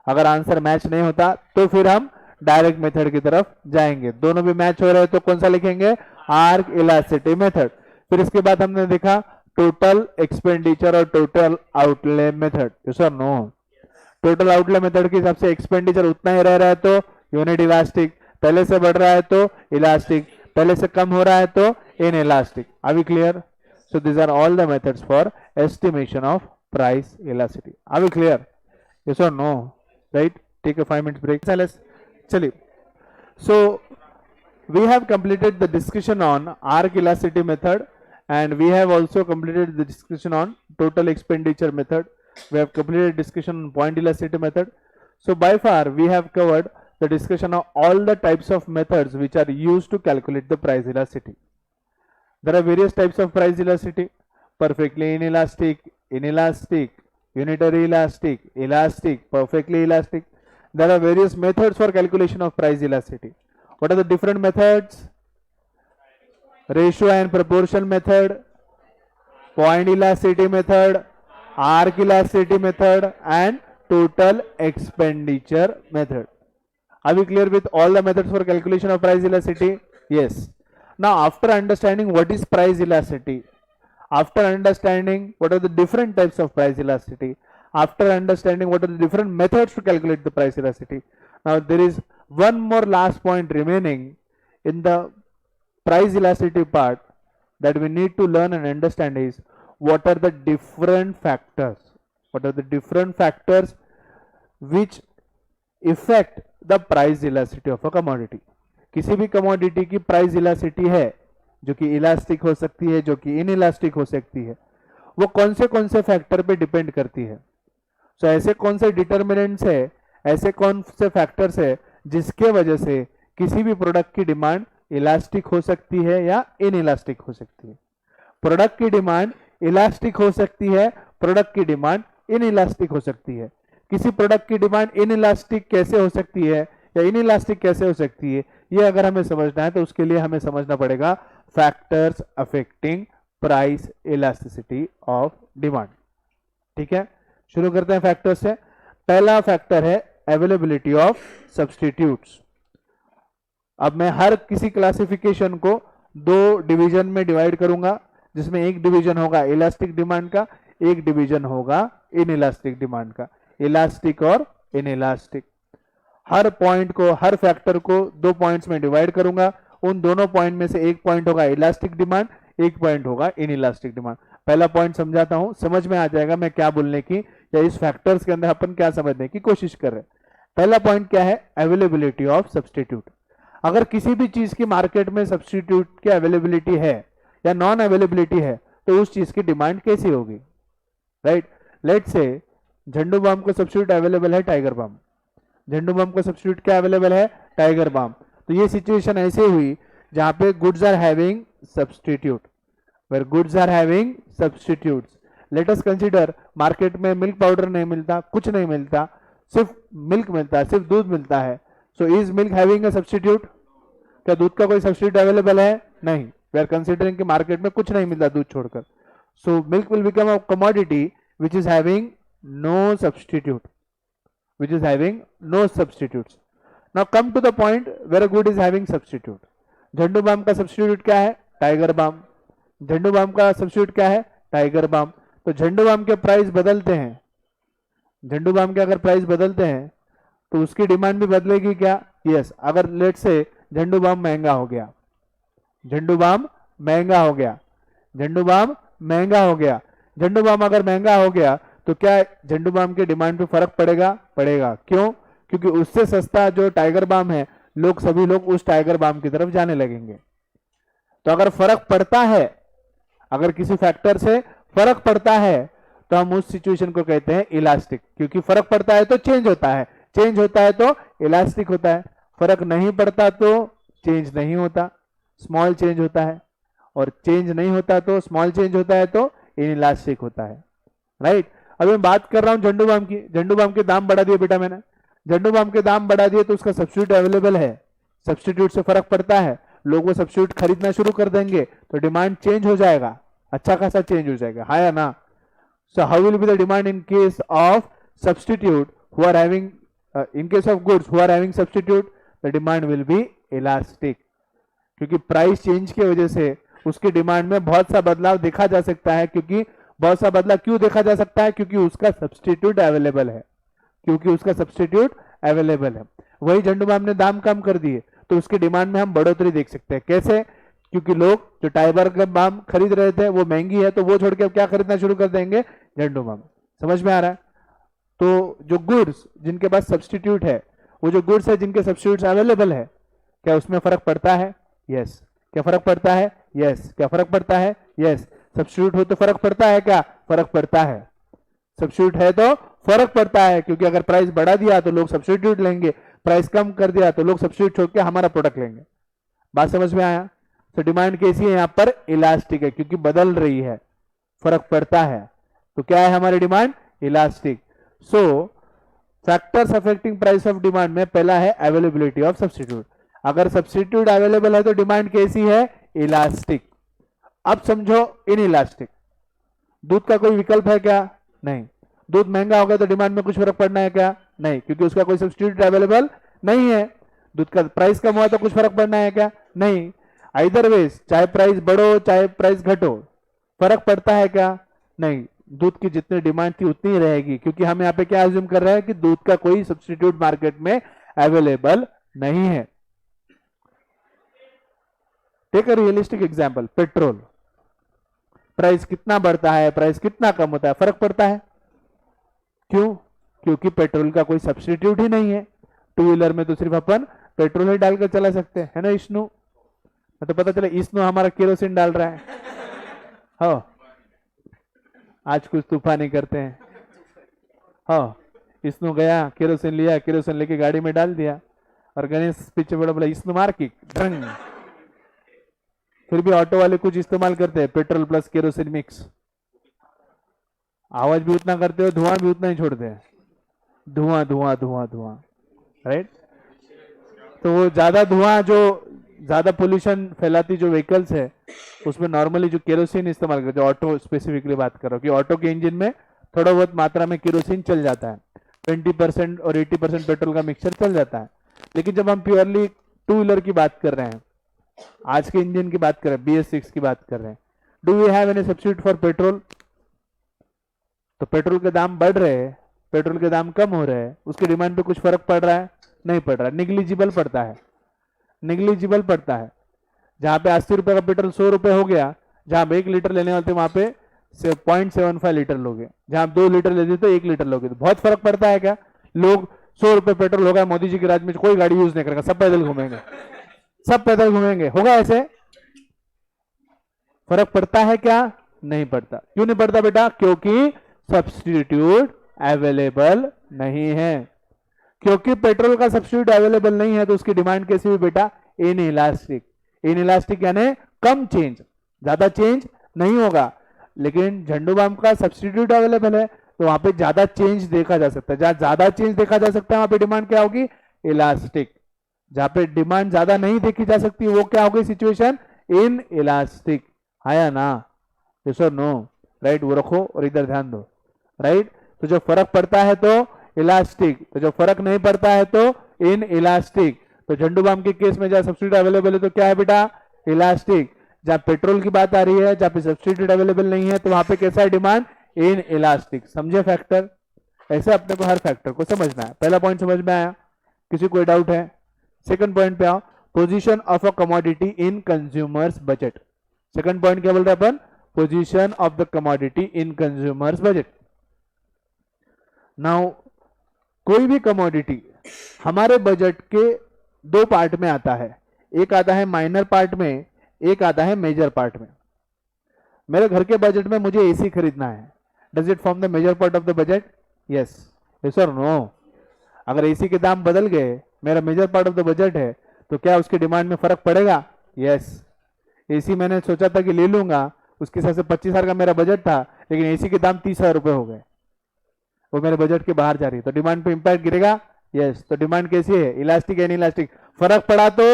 अगर answer match नहीं होता तो फिर हम direct method की तरफ जाएंगे। दोनों भी मैच हो रहे हैं तो कौन सा लिखेंगे, आर्क इलास्टिसिटी मेथड। फिर इसके बाद हमने देखा टोटल एक्सपेंडिचर और टोटल आउटले मेथड, यस और नो। टोटल आउटले मेथड के हिसाब से एक्सपेंडिचर उतना ही रह रहा है तो यूनिट इलास्टिक, पहले से बढ़ रहा है तो इलास्टिक, पहले से कम हो रहा है तो इन इलास्टिक। अभी clear, So these are all the methods for estimation of price elasticity. Are we clear? Yes or no? Right? Take a 5 minutes break. Chali. So we have completed the discussion on arc elasticity method, and we have also completed the discussion on total expenditure method. We have completed discussion on point elasticity method. So by far we have covered the discussion of all the types of methods which are used to calculate the price elasticity. There are various types of price elasticity: perfectly inelastic, inelastic, unitary elastic, elastic, perfectly elastic. There are various methods for calculation of price elasticity. What are the different methods? Ratio and proportion method, point elasticity method, arc elasticity method, and total expenditure method. Are we clear with all the methods for calculation of price elasticity? Yes. Now after understanding what is price elasticity, after understanding what are the different types of price elasticity, after understanding what are the different methods to calculate the price elasticity, now there is one more last point remaining in the price elasticity part that we need to learn and understand is what are the different factors. What are the different factors which affect the price elasticity of a commodity. किसी भी commodity की price elasticity है जो कि elastic हो सकती है, जो कि इनइलास्टिक हो सकती है, वो कौन से फैक्टर पे डिपेंड करती है. सो ऐसे कौन से डिटर्मिनेंट्स है, ऐसे कौन से फैक्टर्स है जिसके वजह से किसी भी प्रोडक्ट की डिमांड इलास्टिक हो सकती है या इनइलास्टिक हो सकती है. प्रोडक्ट की डिमांड इलास्टिक हो सकती है, प्रोडक्ट की डिमांड इनइलास्टिक हो सकती है. किसी प्रोडक्ट की डिमांड इनइलास्टिक कैसे हो सकती है या इनइलास्टिक कैसे हो सकती है, ये अगर हमें समझना है तो उसके लिए हमें समझना पड़ेगा factors affecting price elasticity of demand. ठीक है, शुरू करते हैं फैक्टर्स से. पहला फैक्टर है अवेलेबिलिटी ऑफ सब्स्टिट्यूट्स. अब मैं हर किसी क्लासिफिकेशन को दो डिवीजन में डिवाइड करूंगा, जिसमें एक डिवीजन होगा इलास्टिक डिमांड का, एक डिवीजन होगा इनइलास्टिक डिमांड का. इलास्टिक और इनइलास्टिक. हर पॉइंट को, हर फैक्टर को दो पॉइंट्स में डिवाइड करूंगा. उन दोनों पॉइंट में से एक पॉइंट होगा इलास्टिक डिमांड, एक पॉइंट होगा इनइलास्टिक डिमांड. पहला पॉइंट समझाता हूं, समझ में आ जाएगा मैं क्या बोलने की या इस फैक्टर्स के अंदर अपन क्या समझने की कोशिश कर रहे हैं. पहला पॉइंट क्या है? Availability of substitute. अगर किसी भी चीज की मार्केट में सब्स्टिट्यूट की अवेलेबिलिटी है या नॉन अवेलेबिलिटी है तो उस चीज की डिमांड कैसी होगी. Right, let's say Jhandu balm का सब्स्टिट्यूट अवेलेबल है टाइगर बाम. झंडू बाम का सब्स्टिट्यूट क्या अवेलेबल है? Tiger balm. तो ये सिचुएशन ऐसे हुई जहां पे goods are having substitute. Where goods are having substitutes. Let us consider market में मिल्क पाउडर नहीं मिलता, कुछ नहीं मिलता, सिर्फ मिल्क मिलता है, सिर्फ दूध मिलता है. So is milk having a substitute? क्या दूध का कोई सब्स्टिट्यूट अवेलेबल है? नहीं. वी आर कंसीडरिंग कि मार्केट में कुछ नहीं मिलता दूध छोड़कर. So milk will become a commodity which is having no substitute, which is having no substitutes. Now come to the point where a good is having substitute. Jhandu balm का substitute क्या है? Tiger balm. झंडू बाम का substitute क्या है? Tiger balm. तो Jhandu balm के price बदलते हैं. झंडू बाम के अगर प्राइस बदलते हैं तो उसकी डिमांड भी बदलेगी क्या? यस. अगर लेट से झंडू बाम महंगा हो गया, झंडू बाम महंगा हो गया, झंडू बाम महंगा हो गया, झंडू बाम अगर महंगा हो गया तो क्या झंडू बाम के डिमांड पे फर्क पड़ेगा? पड़ेगा. क्यों? क्योंकि उससे सस्ता जो टाइगर बाम है, लोग सभी लोग उस टाइगर बाम की तरफ जाने लगेंगे. तो अगर फर्क पड़ता है, अगर किसी फैक्टर से फर्क पड़ता है तो हम उस सिचुएशन को कहते हैं इलास्टिक. क्योंकि फर्क पड़ता है तो चेंज होता है, चेंज होता है तो इलास्टिक होता है. फर्क नहीं पड़ता तो चेंज नहीं होता, स्मॉल चेंज होता है. और चेंज नहीं होता तो स्मॉल चेंज होता है तो इनइलास्टिक होता है. राइट. अभी मैं बात कर रहा हूं झंडू बाम की. झंडू बाम के दाम बढ़ा दिए बेटा मैंने. झंडू बाम के दाम बढ़ा दिए तो उसका सब्स्टिट्यूट अवेलेबल है. सब्स्टिट्यूट से फर्क पड़ता है, लोग वो सब्स्टिट्यूट खरीदना शुरू कर देंगे तो डिमांड चेंज हो जाएगा, अच्छा खासा चेंज हो जाएगा. हाँ या ना? So how will be the demand in case of substitute who are having, in case of goods who are having substitute, the demand will be elastic. क्योंकि प्राइस चेंज की वजह से उसकी डिमांड में बहुत सा बदलाव देखा जा सकता है. क्योंकि बहुत सा बदलाव क्यों देखा जा सकता है? क्योंकि उसका सब्स्टिट्यूट अवेलेबल है, क्योंकि उसका सब्स्टिट्यूट अवेलेबल है. वही झंडू बाम ने दाम कम कर दिए तो उसकी डिमांड में हम बढ़ोतरी देख सकते हैं. कैसे? क्योंकि लोग जो टाइबर का बाम खरीद रहे थे वो महंगी है, तो वो छोड़ के अब क्या खरीदना शुरू कर देंगे, झंडू बाम। समझ में आ रहा है? तो जो गुड्स जिनके पास सब्सटीट्यूट है, वो जो गुड्स है जिनके सब्सटीट्यूट अवेलेबल है, क्या उसमें फर्क पड़ता है? यस। क्या फर्क पड़ता है? यस। क्या फर्क पड़ता है? यस। सब्सटीट्यूट हो तो फर्क पड़ता है क्या? फर्क पड़ता है। सब्सटीट्यूट है तो फर्क पड़ता है, क्योंकि अगर प्राइस बढ़ा दिया तो लोग सब्सटीट्यूट लेंगे, प्राइस कम कर दिया तो लोग सब्सटीट्यूट छोड़ के हमारा प्रोडक्ट लेंगे। बात समझ में आया? तो डिमांड कैसी है यहाँ पर? इलास्टिक है, क्योंकि बदल रही है, फर्क पड़ता है। तो क्या है हमारी demand? Elastic. So factors affecting price of demand में पहला है अवेलेबिलिटी ऑफ सब्सटीट्यूट। अगर सब्सटीट्यूट अवेलेबल है तो डिमांड कैसी है? इलास्टिक। अब समझो इन इलास्टिक। दूध का कोई विकल्प है क्या? नहीं। दूध महंगा हो गया तो डिमांड में कुछ फर्क पड़ना है क्या? नहीं, क्योंकि उसका कोई सब्सटीट्यूट अवेलेबल नहीं है। दूध का प्राइस कम हुआ तो कुछ फर्क पड़ना है क्या? नहीं। आइदर वेज, चाहे प्राइस बढ़ो चाहे प्राइस घटो, फर्क पड़ता है क्या? नहीं। दूध की जितनी डिमांड थी उतनी ही रहेगी, क्योंकि हम यहाँ पे क्या अज्यूम कर रहे हैं कि दूध का कोई सब्सटीट्यूट मार्केट में अवेलेबल नहीं है। Take a realistic example, petrol. Price कितना बढ़ता है, प्राइस कितना कम होता है, फर्क पड़ता है। क्यों? क्योंकि पेट्रोल का कोई सब्सटीट्यूट ही नहीं है। टू व्हीलर में तो सिर्फ अपन पेट्रोल ही डालकर चला सकते हैं, है ना इष्णु? तो पता चला इष्णु हमारा केरोसिन डाल रहा है। हाँ, आज कुछ तूफान ही करते हैं। हाँ, इष्णु गया, केरोसिन लिया, केरोसिन लेके गाड़ी में डाल दिया, और गणेश पीछे बड़ा बोला इष्णु मार की ड्रंग। फिर भी ऑटो वाले कुछ इस्तेमाल करते हैं, पेट्रोल प्लस केरोसिन मिक्स। आवाज भी उतना करते हो, धुआं भी उतना ही छोड़ते हैं, धुआं धुआं धुआं धुआं, राइट? तो वो ज्यादा धुआं, जो ज्यादा पोल्यूशन फैलाती जो व्हीकल्स है, उसमें नॉर्मली जो केरोसिन इस्तेमाल करते हैं, ऑटो स्पेसिफिकली बात कर रहा हूँ कि ऑटो के इंजन में थोड़ा बहुत मात्रा में केरोसिन चल जाता है, 20% और 80% पेट्रोल का मिक्सचर चल जाता है। लेकिन जब हम प्योरली टू व्हीलर की बात कर रहे हैं, आज के इंजन की बात कर रहे हैं, BS6 की बात कर रहे हैं, do we have any substitute for petrol? तो पेट्रोल के दाम बढ़ रहे हैं, पेट्रोल के दाम कम हो रहे हैं, उसकी डिमांड पे कुछ फर्क पड़ रहा है? नहीं पड़ रहा, निग्लिजिबल पड़ता है, निग्लिजिबल पड़ता है। जहां पे 80 रुपए का पेट्रोल 100 रुपए हो गया, जहां पे 1 लीटर लेने वाले थे वहां पे 0.75 लीटर लोगे, जहां 2 लीटर लेते तो 1 लीटर लोगे, तो बहुत फर्क पड़ता है क्या? लोग 100 रुपए पेट्रोल होगा, मोदी जी के राज में कोई गाड़ी यूज नहीं करेगा, सब पैदल घूमेंगे, सब पैदल घूमेंगे, होगा ऐसे? फर्क पड़ता है क्या? नहीं पड़ता। क्यों नहीं पड़ता बेटा? क्योंकि सब्स्टिट्यूट अवेलेबल नहीं है। क्योंकि पेट्रोल का सब्स्टिट्यूट अवेलेबल नहीं है तो उसकी डिमांड कैसी हुई बेटा? इनइलास्टिक। इनइलास्टिक यानी कम चेंज, ज्यादा चेंज नहीं होगा। लेकिन झंडू बाम का सब्स्टिट्यूट अवेलेबल है तो वहां पे ज्यादा चेंज देखा जा सकता है। जहां ज्यादा चेंज देखा जा सकता है वहां पे डिमांड क्या होगी? इलास्टिक। जहां पे डिमांड ज्यादा नहीं देखी जा सकती वो क्या होगी सिचुएशन? In elastic. आया ना? यस और नो? राइट, वो रखो और इधर ध्यान दो, राइट? तो जो फर्क पड़ता है तो इलास्टिक, तो जो फर्क नहीं पड़ता है तो इन इलास्टिक। तो झंडू बाम के केस में जहां सब्स्टिट्यूट अवेलेबल है तो क्या है बेटा? इलास्टिक। जहां पेट्रोल की बात आ रही है, जहां पे सब्स्टिट्यूट अवेलेबल नहीं है तो वहां पे कैसा है डिमांड? In elastic. समझे फैक्टर? ऐसे अपने को हर फैक्टर को समझना है। पहला पॉइंट समझ में आया? किसी कोई डाउट है? सेकंड पॉइंट पे आओ, position of a commodity in consumers budget. Second point क्या बोल रहे हैं अपन? Position of the commodity in consumers budget. Now कोई भी कमोडिटी हमारे बजट के दो पार्ट में आता है, एक आता है माइनर पार्ट में, एक आता है मेजर पार्ट में। मेरे घर के बजट में मुझे एसी खरीदना है, does it form the major part of the budget? Yes, yes और नो? अगर एसी के दाम बदल गए, मेरा major part of the budget है, तो क्या उसकी डिमांड में फर्क पड़ेगा? यस। एसी मैंने सोचा था कि ले लूंगा, उसके हिसाब से 25,000 का मेरा बजट था, लेकिन एसी के दाम 30,000 रुपए हो गए, वो मेरे बजट के बाहर जा रही है, तो डिमांड पे इंपैक्ट गिरेगा? यस। तो डिमांड कैसी है? इलास्टिक है, इलास्टिक? फर्क पड़ा तो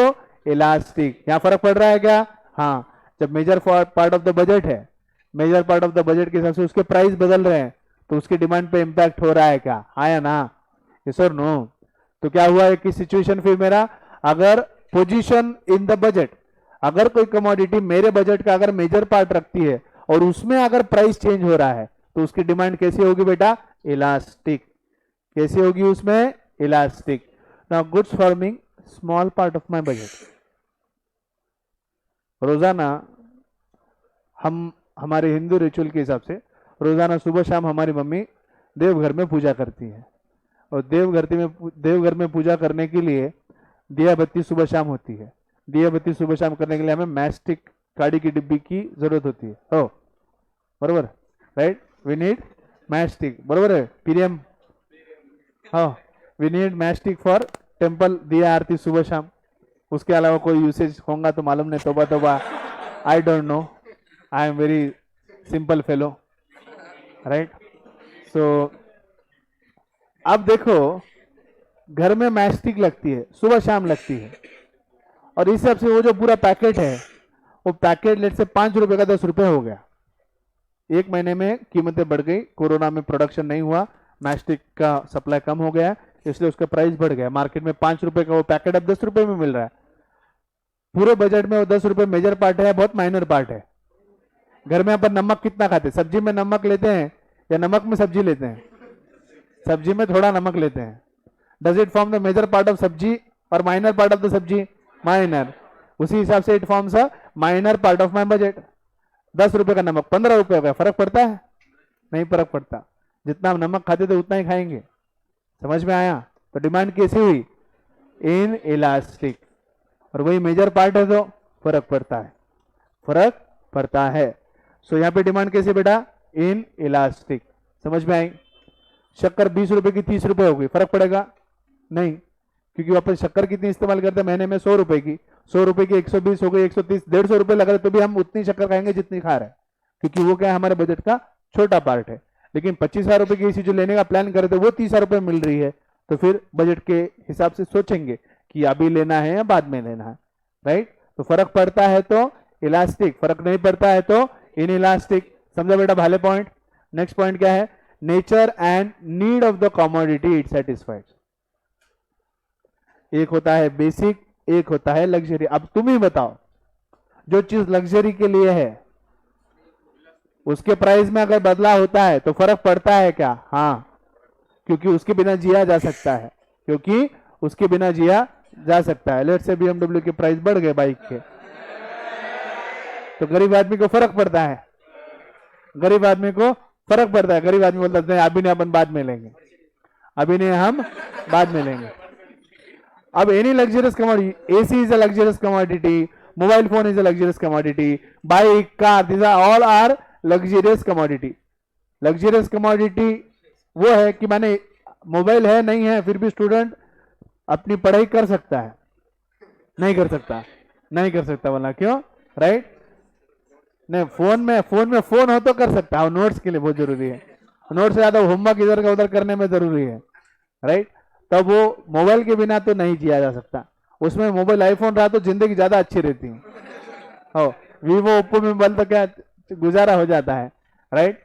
इलास्टिक। यहाँ फर्क पड़ रहा है क्या? हाँ। जब major part of the budget है, major part of the budget के हिसाब से उसके प्राइस बदल रहे हैं तो उसकी डिमांड पे इंपैक्ट हो रहा है क्या? आया ना? यस और नो? तो क्या हुआ है कि सिचुएशन फिर मेरा, अगर पोजीशन इन द बजट, अगर कोई कमोडिटी मेरे बजट का अगर मेजर पार्ट रखती है और उसमें अगर प्राइस चेंज हो रहा है तो उसकी डिमांड कैसी होगी बेटा? इलास्टिक। कैसी होगी उसमें? Elastic. Now goods forming small part of my budget, रोजाना हम हमारे हिंदू रिचुअल के हिसाब से रोजाना सुबह शाम हमारी मम्मी देवघर में पूजा करती है, और देवघर में पूजा करने के लिए दिया बत्ती सुबह शाम होती है। दिया बत्ती सुबह शाम करने के लिए हमें मैस्टिक काड़ी की डिब्बी की जरूरत होती है। हो बरोबर, राइट? वी नीड मैस्टिक, बरोबर है पीरियम? हाँ, we need matchstick for temple diya aarti सुबह शाम। उसके अलावा कोई यूसेज होगा तो मालूम नहीं, तोबा तोबा, I don't know, I am very simple fellow, right? So अब देखो, घर में मैस्टिक लगती है, सुबह शाम लगती है, और इस हिसाब से वो जो पूरा पैकेट है, वो पैकेट लेट से 5 रुपए का 10 रुपए हो गया। एक महीने में कीमतें बढ़ गई, कोरोना में प्रोडक्शन नहीं हुआ, मैस्टिक का सप्लाई कम हो गया, इसलिए उसका प्राइस बढ़ गया। मार्केट में 5 रुपए का वो पैकेट अब 10 रुपए में मिल रहा है। पूरे बजट में वो 10 रुपए मेजर पार्ट है, बहुत माइनर पार्ट है। घर में अपन नमक कितना खाते हैं? सब्जी में नमक लेते हैं या नमक में सब्जी लेते हैं? सब्जी में थोड़ा नमक लेते हैं। Does it form the major part of sabzi और minor part of the sabzi? Minor. उसी हिसाब से it forms a minor part of my budget. 10 रुपए का नमक 15 रुपए का, फर्क पड़ता है? नहीं फर्क पड़ता। जितना हम नमक खाते थे उतना ही खाएंगे। समझ में आया? तो डिमांड कैसी हुई? In elastic. और वही मेजर पार्ट है तो फर्क पड़ता है, फर्क पड़ता है। सो यहाँ पे डिमांड कैसे बेटा? In elastic. समझ में आई? शक्कर 20 रुपए की 30 रुपए हो गई, फर्क पड़ेगा? नहीं, क्योंकि अपन शक्कर कितनी इस्तेमाल करते हैं महीने में? 100 रुपए की। 100 रुपए की 120 हो गई, 130, 150 रुपए लगा तो भी हम उतनी शक्कर खाएंगे जितनी खा रहे हैं, क्योंकि वो क्या है, हमारे बजट का छोटा पार्ट है। लेकिन 25,000 रुपए की एसी जो लेने का प्लान करे थे वो 30,000 रुपए मिल रही है, तो फिर बजट के हिसाब से सोचेंगे कि अभी लेना है या बाद में लेना है, राइट? तो फर्क पड़ता है तो इलास्टिक, फर्क नहीं पड़ता है तो इन इलास्टिक। समझा बेटा भाले पॉइंट? नेक्स्ट पॉइंट क्या है? Nature and need of the commodity it satisfied. एक होता है बेसिक, एक होता है लग्जरी। अब तुम ही बताओ, जो चीज लग्जरी के लिए है उसके प्राइस में अगर बदलाव होता है तो फर्क पड़ता है क्या? हाँ, क्योंकि उसके बिना जिया जा सकता है, क्योंकि उसके बिना जिया जा सकता है। लेट से BMW के प्राइस बढ़ गए बाइक के, तो गरीब आदमी को फर्क पड़ता है, गरीब आदमी को फर्क पड़ता है। गरीब आदमी बोलता है अभी नहीं, अपन बाद में लेंगे, अभी नहीं, हम बाद में लेंगे। अब any luxurious commodity, AC is a luxurious commodity, mobile phone is a luxurious commodity, bike, car, this are all are luxurious commodity. Luxurious commodity वो है कि माने मोबाइल है नहीं है फिर भी स्टूडेंट अपनी पढ़ाई कर सकता है? नहीं कर सकता, नहीं कर सकता बोला क्यों? राइट? नहीं, फोन में फोन हो तो कर सकता है, नोट्स के लिए बहुत जरूरी है। नोट से ज्यादा होमवर्क इधर का उधर करने में जरूरी है, राइट? तब वो मोबाइल के बिना तो नहीं जिया जा सकता। उसमें मोबाइल आईफोन रहा तो जिंदगी ज्यादा अच्छी रहती है। हो वीवो ओप्पो में मोबाइल तो क्या गुजारा हो जाता है, राइट?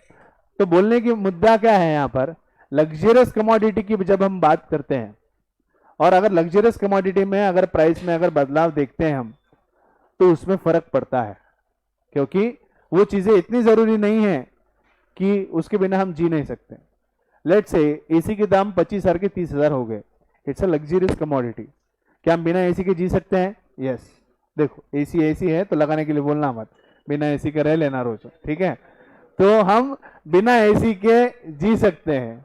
तो बोलने की मुद्दा क्या है यहाँ पर? लग्जरियस कमोडिटी की जब हम बात करते हैं, और अगर लग्जरियस कमोडिटी में अगर प्राइस में अगर बदलाव देखते हैं हम, तो उसमें फर्क पड़ता है, क्योंकि वो चीजें इतनी जरूरी नहीं है कि उसके बिना हम जी नहीं सकते। लेट से एसी के दाम 25,000 के 30,000 हो गए, इट्स अ लग्जरियस कमोडिटी। क्या हम बिना एसी के जी सकते हैं? यस। देखो एसी एसी है तो लगाने के लिए बोलना मत, बिना एसी के रह लेना रोज, ठीक है? तो हम बिना एसी के जी सकते हैं,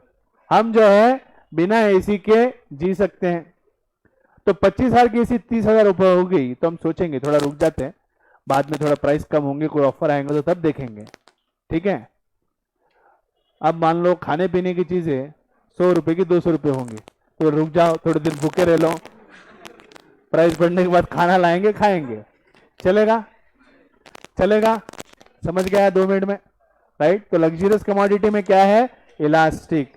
हम जो है बिना एसी के जी सकते हैं। तो 25,000 की एसी 30,000 रुपए हो गई, तो हम सोचेंगे थोड़ा रुक जाते हैं, बाद में थोड़ा प्राइस कम होंगे, कोई ऑफर आएंगे तो तब देखेंगे, ठीक है? अब मान लो खाने पीने की चीजें 100 रुपए की 200 रुपए होंगी, तो रुक जाओ, थोड़े दिन भूखे रह लो, प्राइस बढ़ने के बाद खाना लाएंगे, खाएंगे, चलेगा? चलेगा? समझ गया 2 मिनट में, राइट? तो लग्जरियस कमोडिटी में क्या है? इलास्टिक।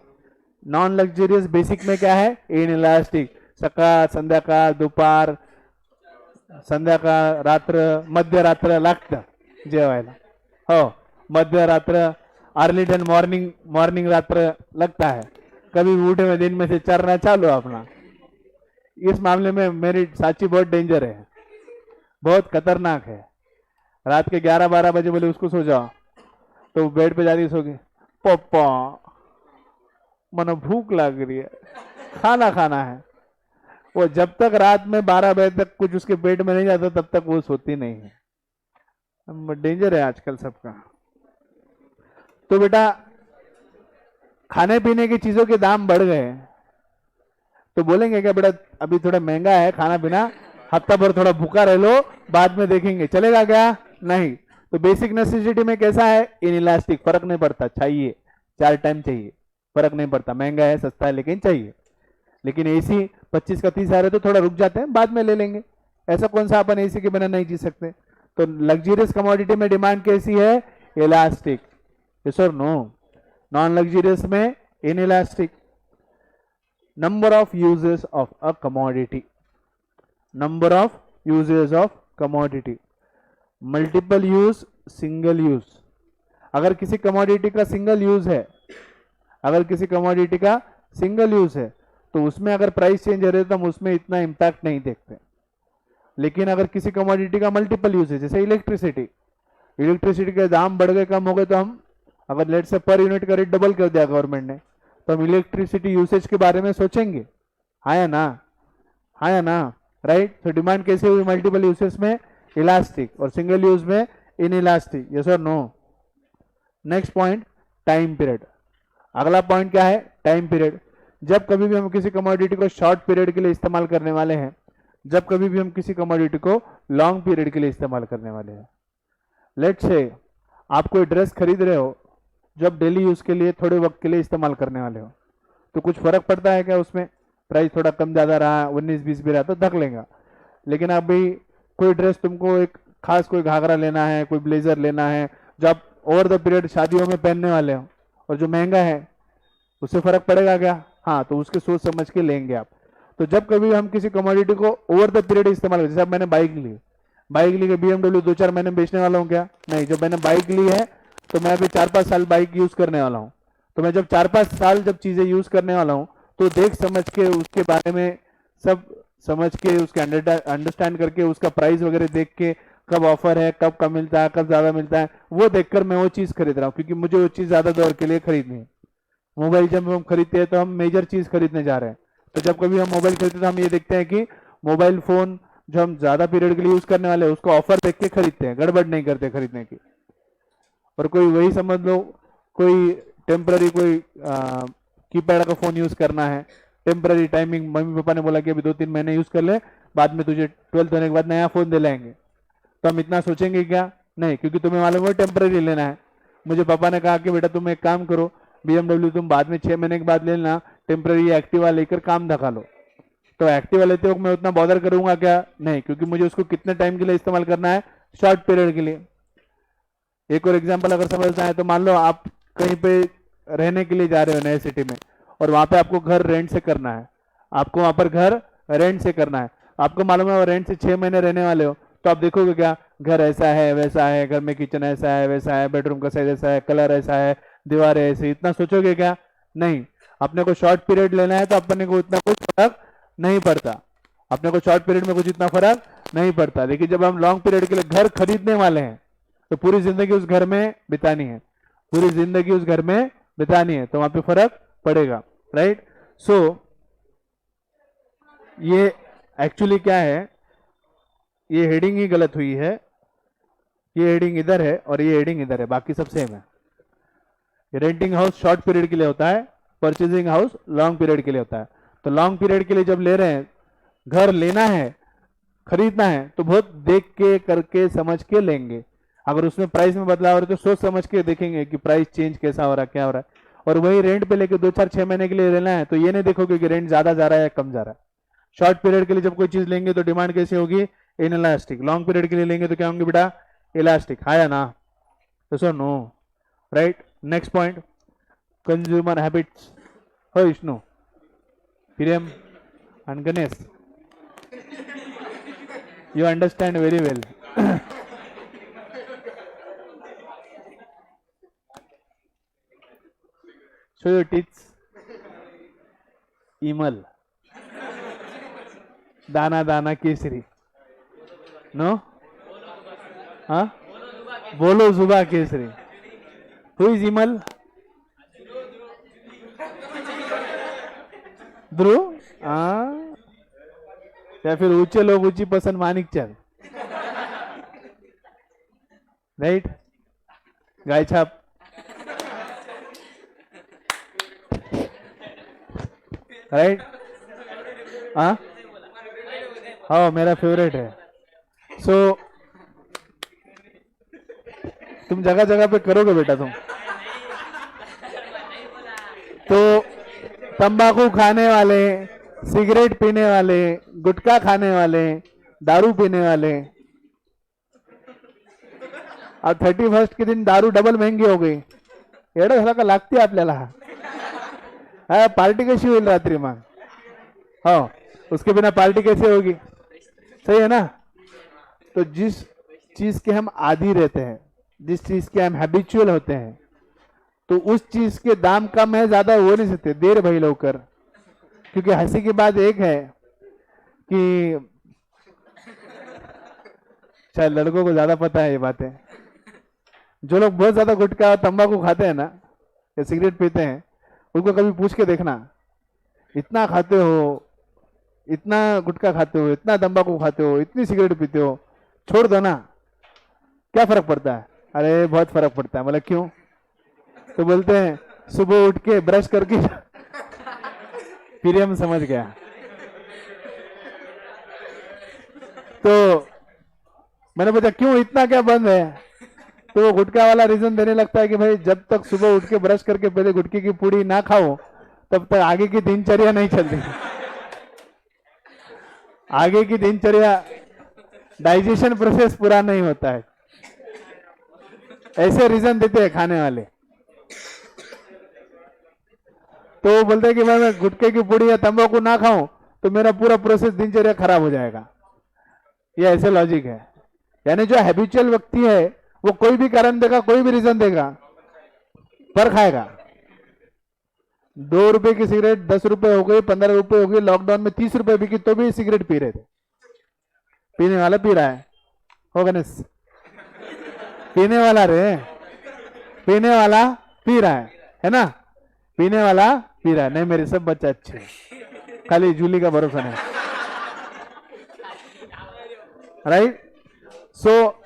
नॉन लग्जरियस बेसिक में क्या है? In elastic. सकाळ, संध्याकाळ, दुपार, संध्याकाळ, रात्र, मध्यरात्र लागतं जेवायला, हो, मध्यरात्र, अर्ली टन मॉर्निंग, मॉर्निंग रात्र लगता है। कभी भी उठे में दिन में से चरना चालू अपना। इस मामले में मेरी साची बहुत डेंजर है, बहुत खतरनाक है। रात के 11-12 बजे बोले उसको सो जाओ, तो बेड पे जाती सो गई, पप्पा मनो भूख लग रही है, खाना खाना है। वो जब तक रात में 12 बजे तक कुछ उसके पेट में नहीं जाता तब तक वो सोती नहीं है। डेंजर है आजकल सबका। तो बेटा खाने पीने की चीजों के दाम बढ़ गए, तो बोलेंगे क्या बेटा अभी थोड़ा महंगा है खाना पीना, हफ्ता भर थोड़ा भूखा रह लो, बाद में देखेंगे, चलेगा क्या? नहीं। तो बेसिक नेसेसिटी में कैसा है, इनइलास्टिक, फर्क नहीं पड़ता, चाहिए 4 टाइम चाहिए, फर्क नहीं पड़ता, महंगा है सस्ता है लेकिन चाहिए। लेकिन एसी 25 का 30 आ रहा है तो थोड़ा रुक जाते हैं, बाद में ले लेंगे। ऐसा कौन सा अपन एसी के बिना नहीं जी सकते? तो लग्जरियस कमोडिटी में डिमांड कैसी है? इलास्टिक। यस और नो? नॉन लग्जरियस में inelastic. Number of uses of a commodity, number of uses of commodity, multiple use, single use. अगर किसी कमोडिटी का सिंगल यूज है, अगर किसी कमोडिटी का सिंगल यूज है तो उसमें अगर प्राइस चेंज हो रही है तो हम उसमें इतना इंपैक्ट नहीं देखते। लेकिन अगर किसी कमोडिटी का मल्टीपल यूज है, जैसे इलेक्ट्रिसिटी, इलेक्ट्रिसिटी के दाम बढ़ गए कम हो गए, तो हम अगर लेट से पर यूनिट का रेट डबल कर दिया गवर्नमेंट ने, तो हम इलेक्ट्रिसिटी यूसेज के बारे में सोचेंगे, हाँ या ना? हाँ या ना? राइट। तो डिमांड कैसे हुई मल्टीपल यूसेज में? इलास्टिक, और सिंगल यूज में इनइलास्टिक। यस और no? Next point, time period. अगला पॉइंट क्या है? Time period. जब कभी भी हम किसी कमोडिटी को शॉर्ट पीरियड के लिए इस्तेमाल करने वाले हैं, जब कभी भी हम किसी कमोडिटी को लॉन्ग पीरियड के लिए इस्तेमाल करने वाले हैं, लेट से आप कोई ड्रेस खरीद रहे हो, जब डेली यूज के लिए थोड़े वक्त के लिए इस्तेमाल करने वाले हो, तो कुछ फर्क पड़ता है क्या उसमें? प्राइस थोड़ा कम ज्यादा रहा, 19-20 भी रहा तो धक लेगा। लेकिन अभी कोई ड्रेस तुमको एक खास कोई घाघरा लेना है, कोई ब्लेजर लेना है, जो आप ओवर द पीरियड शादियों में पहनने वाले हो, और जो महंगा है, उससे फर्क पड़ेगा क्या? हाँ, तो उसके सोच समझ के लेंगे आप। तो जब कभी हम किसी कमोडिटी को ओवर द पीरियड इस्तेमाल करें, जैसे अब मैंने बाइक ली, बाइक ली के BMW 2-4 महीने बेचने वाला हूँ क्या? नहीं। जब मैंने बाइक ली है तो मैं अभी 4-5 साल बाइक यूज करने वाला हूँ, तो मैं जब 4-5 साल जब चीजें यूज करने वाला हूँ, तो देख समझ के उसके बारे में सब समझ के, उसके अंडरस्टैंड करके, उसका प्राइस वगैरह देख के, कब ऑफर है, कब कम मिलता है, कब ज्यादा मिलता है, वो देखकर मैं वो चीज खरीद रहा हूँ, क्योंकि मुझे वो चीज ज्यादा दौर के लिए खरीदनी है। मोबाइल जब हम खरीदते हैं तो हम मेजर चीज खरीदने जा रहे हैं, तो जब कभी हम मोबाइल खरीदते हैं तो हम ये देखते हैं कि मोबाइल फोन जो हम ज्यादा पीरियड के लिए यूज करने वाले हैं उसको ऑफर देख के खरीदते हैं, गड़बड़ नहीं करते खरीदने की। और कोई वही समझ लो, कोई टेम्पररी कोई कीपैड का फोन यूज करना है, टेम्पररी टाइमिंग, मम्मी पापा ने बोला कि अभी 2-3 महीने यूज कर ले, बाद में तुझे 12th होने के बाद नया फोन दे लाएंगे, तो हम इतना सोचेंगे क्या? नहीं, क्योंकि तुम्हें मालूम है टेम्पररी लेना है। मुझे पापा ने कहा कि बेटा तुम एक काम करो, BMW तुम बाद में 6 महीने के बाद लेना, टेम्पररी एक्टिवा लेकर काम धका लो। तो एक्टिवा लेते वक्त मैं उतना बॉदर करूंगा क्या? नहीं, क्योंकि मुझे उसको कितने टाइम के लिए इस्तेमाल करना है? शॉर्ट पीरियड के लिए। एक और एग्जांपल अगर समझना है तो मान लो आप कहीं पे रहने के लिए जा रहे हो नए सिटी में, और वहां पे आपको घर रेंट से करना है, आपको वहां पर घर रेंट से करना है, आपको मालूम है रेंट से 6 महीने रहने वाले हो, तो आप देखोगे क्या? घर ऐसा है, वैसा है, घर में किचन ऐसा है, वैसा है, बेडरूम का साइज ऐसा है, कलर ऐसा है, दीवार ऐसे, इतना सोचोगे क्या? नहीं। अपने को शॉर्ट पीरियड लेना है तो अपने को इतना कुछ फर्क नहीं पड़ता, अपने को शॉर्ट पीरियड में कुछ इतना फर्क नहीं पड़ता। लेकिन जब हम लॉन्ग पीरियड के लिए घर खरीदने वाले हैं, तो पूरी जिंदगी उस घर में बितानी है, पूरी जिंदगी उस घर में बितानी है, तो वहां पे फर्क पड़ेगा। राइट। सो ये एक्चुअली क्या है, ये हेडिंग ही गलत हुई है, ये हेडिंग इधर है और ये हेडिंग इधर है, बाकी सब सेम है। रेंटिंग हाउस शॉर्ट पीरियड के लिए होता है, परचेजिंग हाउस लॉन्ग पीरियड के लिए होता है। तो लॉन्ग पीरियड के लिए जब ले रहे हैं, घर लेना है, खरीदना है, तो बहुत देख के करके समझ के लेंगे। अगर उसमें प्राइस में बदलाव हो रहा है तो सोच समझ के देखेंगे कि प्राइस चेंज कैसा हो रहा है, क्या हो रहा है। और वही रेंट पे लेके 2-4-6 महीने के लिए लेना है, तो ये नहीं देखोगे कि रेंट ज्यादा जा रहा है या कम जा रहा है। शॉर्ट पीरियड के लिए जब कोई चीज लेंगे तो डिमांड कैसी होगी? इनइलास्टिक। लॉन्ग पीरियड के लिए लेंगे तो क्या होंगे बेटा? इलास्टिक। हाँ या ना? तो no? Right. Next point, consumer habits. हो विष्णु, प्रियम and Ganesh, you understand very well. Show your teeth. Imal, दाना दाना केसरी। No? हाँ? बोलो जुबा केसरी। Who is Imal? ध्रुव? हाँ, या फिर ऊंचे लोग ऊंची पसंद मानिक चल। राइट, गाय छाप, राइट, हाँ हाँ मेरा फेवरेट है। सो तुम जगह जगह पे करोगे बेटा तुम। तो तंबाकू खाने वाले, सिगरेट पीने वाले, गुटखा खाने वाले, दारू पीने वाले, अब 31st के दिन दारू डबल महंगी हो गई, एवढं झालं का लागते आपल्याला? हा पार्टी कैसी होईल रात्रि मग? हो, उसके बिना पार्टी कैसे होगी? सही है ना? तो जिस चीज के हम आदी रहते हैं, जिस चीज के हम हैबिचुअल होते हैं, तो उस चीज के दाम कम है ज्यादा हो नहीं सकते, देर भाई लवकर। क्योंकि हंसी की बात एक है कि शायद लड़कों को ज्यादा पता है ये बातें, जो लोग बहुत ज्यादा गुटखा और तंबाकू खाते हैं ना या सिगरेट पीते हैं, उनको कभी पूछ के देखना, इतना खाते हो, इतना गुटखा खाते हो, इतना तंबाकू खाते हो, इतनी सिगरेट पीते हो, छोड़ दो ना, क्या फर्क पड़ता है? अरे बहुत फर्क पड़ता है। मतलब क्यों? तो बोलते हैं सुबह उठ के ब्रश करके फिर हम समझ गया। तो मैंने पूछा क्यों, इतना क्या बंद है? तो वो गुटखा वाला रीजन देने लगता है कि भाई जब तक सुबह उठ के ब्रश करके पहले गुटखे की पूड़ी ना खाओ तब तक आगे की दिनचर्या नहीं चलती। आगे की दिनचर्या, डाइजेशन प्रोसेस पूरा नहीं होता है। ऐसे रीजन देते हैं खाने वाले। तो वो बोलते हैं कि मैं गुटखे की पूड़ी या तंबाकू ना खाऊं तो मेरा पूरा प्रोसेस दिनचर्या खराब हो जाएगा। ये ऐसे लॉजिक है। यानी जो हैबिचुअल व्यक्ति है वो कोई भी कारण देगा, कोई भी रीजन देगा, पर खाएगा। 2 रुपए की सिगरेट 10 रुपए हो गई, 15 रुपए हो गई, लॉकडाउन में 30 रुपए बिकी तो भी सिगरेट पी रहे थे। पीने वाला पी रहा है, हो गणेश, पीने वाला रे, पीने वाला पी रहा है ना? पीने वाला पी रहा है। नहीं मेरे सब बच्चे अच्छे, खाली जूली का भरोसा नहीं। राइट? सो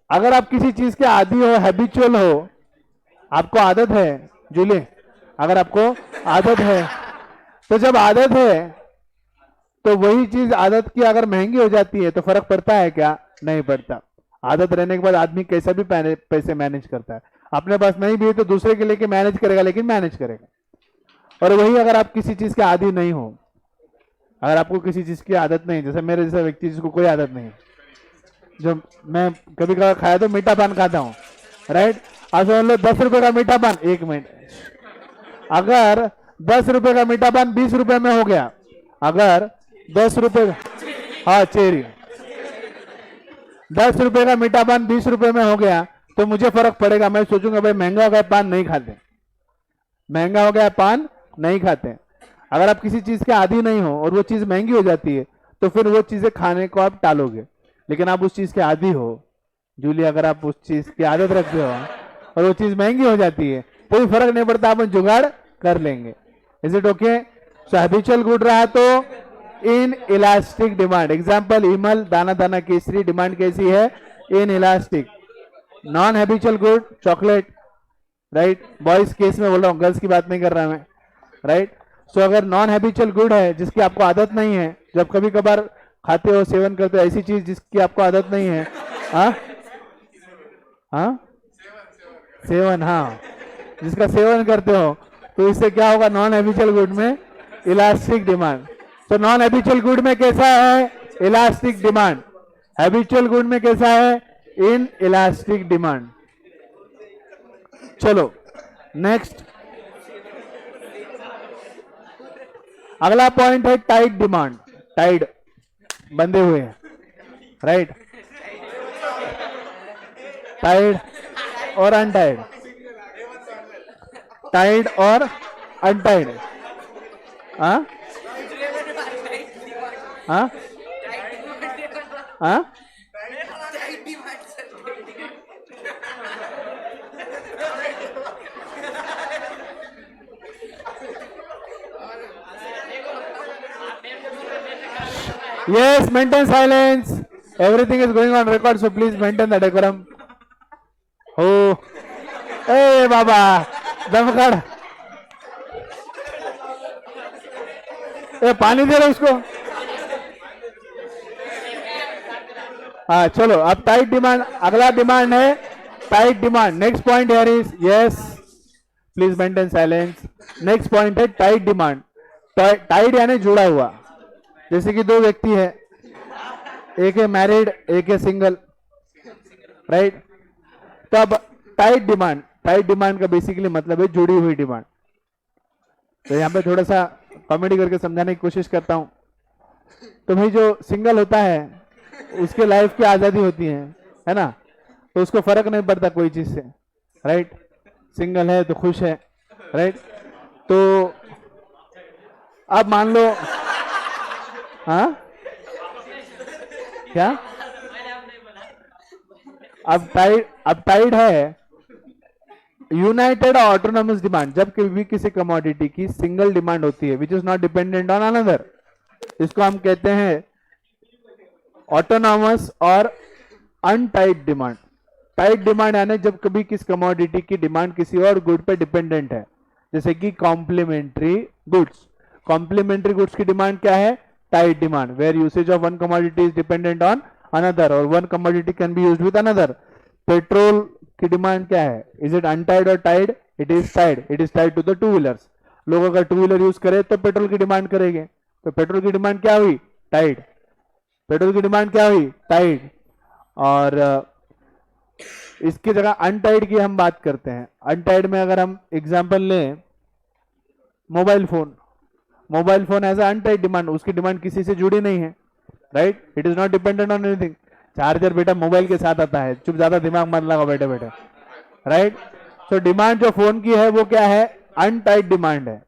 अगर आप किसी चीज के आदी हो, हैबिचुअल हो, आपको आदत है, जूली अगर आपको आदत है, तो जब आदत है तो वही चीज आदत की अगर महंगी हो जाती है तो फर्क पड़ता है क्या? नहीं पड़ता। आदत रहने के बाद आदमी कैसा भी पैसे मैनेज करता है। अपने पास नहीं भी है तो दूसरे के लेके मैनेज करेगा, लेकिन मैनेज करेगा। और वही अगर आप किसी चीज के आदी नहीं हो, अगर आपको किसी चीज की आदत नहीं, जैसे मेरे जैसा व्यक्ति जिसको कोई आदत नहीं, जो मैं कभी कभार खाया तो मीठा पान खाता हूँ, राइट? आज मान लो 10 रुपए का मीठा पान, 1 मिनट, अगर 10 रुपए का मीठा पान 20 रुपए में हो गया, अगर 10 रुपए, हाँ चेरी, 10 रुपए का मीठा पान 20 रुपए में हो गया तो मुझे फर्क पड़ेगा। मैं सोचूंगा भाई महंगा हो गया पान नहीं खाते, महंगा हो गया पान नहीं खाते। अगर आप किसी चीज के आदी नहीं हो और वो चीज महंगी हो जाती है तो फिर वो चीजें खाने को आप टालोगे। लेकिन आप उस चीज के आदी हो, जूली, अगर आप उस चीज की आदत रखते हो और वो चीज महंगी हो जाती है कोई फर्क नहीं पड़ता, अपन जुगाड़ कर लेंगे। Is it okay? So habitual good रहा तो in elastic demand. Example email, दाना दाना केसरी, डिमांड कैसी है? In elastic. Non habitual good, chocolate, right? Boys case में बोल रहा हूँ, गर्ल्स की बात नहीं कर रहा मैं, राइट? सो अगर नॉन हैबिचुअल गुड है, जिसकी आपको आदत नहीं है, जब कभी कभार खाते हो, सेवन करते हो, ऐसी चीज जिसकी आपको आदत नहीं है, हाँ हाँ सेवन, हाँ जिसका सेवन करते हो, तो इससे क्या होगा? नॉन हैबिचुअल गुड में इलास्टिक डिमांड। तो नॉन हैबिचुअल गुड में कैसा है? Elastic demand. हैबिचुअल गुड में कैसा है? In elastic demand. चलो नेक्स्ट, अगला पॉइंट है टाइट डिमांड। टाइट, बंधे हुए हैं, राइट? टाइट और अनटाइड, टाइड और अनटाइड, हाँ हाँ हाँ, yes, maintain silence, everything is going on record, so please maintain the decorum. ए बाबा दमकड़, ए पानी दे रहे उसको। हाँ चलो, अब टाइट डिमांड, अगला डिमांड है tied demand. Next point here is, yes please maintain silence. Next point है टाइट डिमांड। टाइट यानी जुड़ा हुआ, जैसे कि दो व्यक्ति है, एक है मैरिड एक है सिंगल, राइट। तब टाइट डिमांड, टाइट डिमांड का बेसिकली मतलब है जुड़ी हुई डिमांड। तो यहां पे थोड़ा सा कॉमेडी करके समझाने की कोशिश करता हूं। तो भाई जो सिंगल होता है उसके लाइफ की आजादी होती है ना, तो उसको फर्क नहीं पड़ता कोई चीज से, राइट। सिंगल है तो खुश है, राइट। तो अब मान लो, हाँ क्या, अब टाइड है यूनाइटेड ऑटोनॉमस डिमांड। जब भी किसी कमोडिटी की सिंगल डिमांड होती है which is not dependent on another, इसको हम कहते हैं ऑटोनॉमस और अनटाइड डिमांड। टाइट डिमांड यानी जब कभी किस कमोडिटी की डिमांड किसी और गुड पे डिपेंडेंट है, जैसे कि कॉम्प्लीमेंट्री गुड्स। कॉम्प्लीमेंट्री गुड्स की डिमांड क्या है, tied demand, where usage of one commodity is dependent on another और one commodity can be used with another. Petrol की डिमांड क्या है, इज इट अनटाइड और tied, it is tied, it is tied to the two wheelers. लोग अगर two wheeler use करे तो petrol की डिमांड करेंगे, तो पेट्रोल की डिमांड क्या हुई, टाइड। पेट्रोल की डिमांड क्या हुई, टाइड। और इसकी जगह अनटाइड की हम बात करते हैं। अनटाइड में अगर हम एग्जांपल लें mobile phone, mobile phone as untied demand, उसकी डिमांड किसी से जुड़ी नहीं है, right. It is not dependent on anything. Charger बेटा मोबाइल के साथ आता है, चुप ज्यादा दिमाग मत लगाओ बैठे बैठे, राइट। सो डिमांड जो फोन की है वो क्या है, अनटाइड डिमांड है।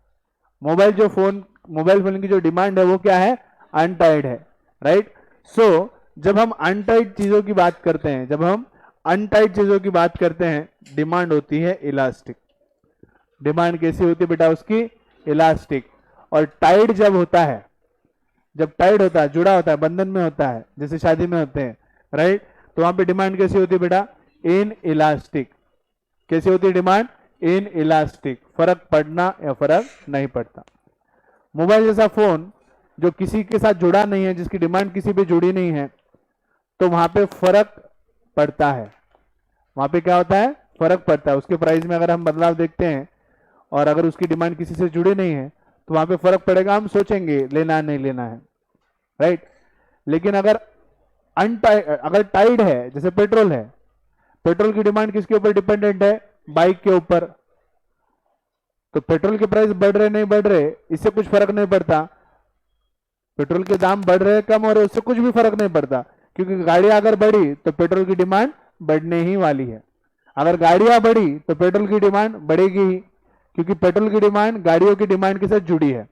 मोबाइल फोन की जो डिमांड है वो क्या है, अनटाइड है, राइट। सो जब हम अनटाइड चीजों की बात करते हैं, जब हम अनटाइड चीजों की बात करते हैं, डिमांड होती है इलास्टिक। डिमांड कैसी होती है बेटा उसकी, इलास्टिक। और टाइड जब होता है, जब टाइड होता है, जुड़ा होता है, बंधन में होता है, जैसे शादी में होते हैं, राइट, तो वहां पे डिमांड कैसी होती है बेटा, इन इलास्टिक। कैसी होती है डिमांड, इन इलास्टिक, फर्क पड़ना या फर्क नहीं पड़ता। मोबाइल जैसा फोन जो किसी के साथ जुड़ा नहीं है, जिसकी डिमांड किसी पे जुड़ी नहीं है, तो वहां पे फर्क पड़ता है। वहां पे क्या होता है, फर्क पड़ता है। उसके प्राइस में अगर हम बदलाव देखते हैं और अगर उसकी डिमांड किसी से जुड़ी नहीं है तो वहां पे फर्क पड़ेगा, हम सोचेंगे लेना है नहीं लेना है, राइट। लेकिन अगर अगर टाइड है, जैसे पेट्रोल है, पेट्रोल की डिमांड किसके ऊपर डिपेंडेंट है, बाइक के ऊपर, तो पेट्रोल के प्राइस बढ़ रहे नहीं बढ़ रहे इससे कुछ फर्क नहीं पड़ता। पेट्रोल के दाम बढ़ रहे कम हो रहे उससे कुछ भी फर्क नहीं पड़ता, क्योंकि गाड़ियां अगर बढ़ी तो पेट्रोल की डिमांड बढ़ने ही वाली है। अगर गाड़ियां बढ़ी तो पेट्रोल की डिमांड बढ़ेगी ही, क्योंकि पेट्रोल की डिमांड गाड़ियों की डिमांड के साथ जुड़ी है।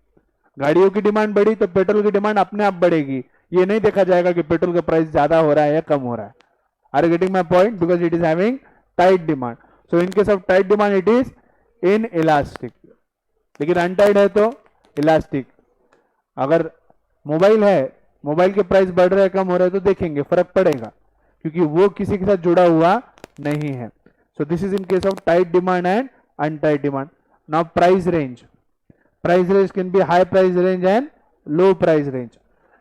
गाड़ियों की डिमांड बढ़ी तो पेट्रोल की डिमांड अपने आप बढ़ेगी। ये नहीं देखा जाएगा कि पेट्रोल का प्राइस ज्यादा हो रहा है या कम हो रहा है। Are you getting my point, because it is having tied demand. So in case of tied demand it is inelastic, लेकिन अनटाइड है तो इलास्टिक। अगर मोबाइल है, मोबाइल के प्राइस बढ़ रहे हैं कम हो रहे हैं तो देखेंगे फर्क पड़ेगा, क्योंकि वो किसी के साथ जुड़ा हुआ नहीं है। So this is in case of tied demand and untied demand. Now price range, price range can be high price range and low price range.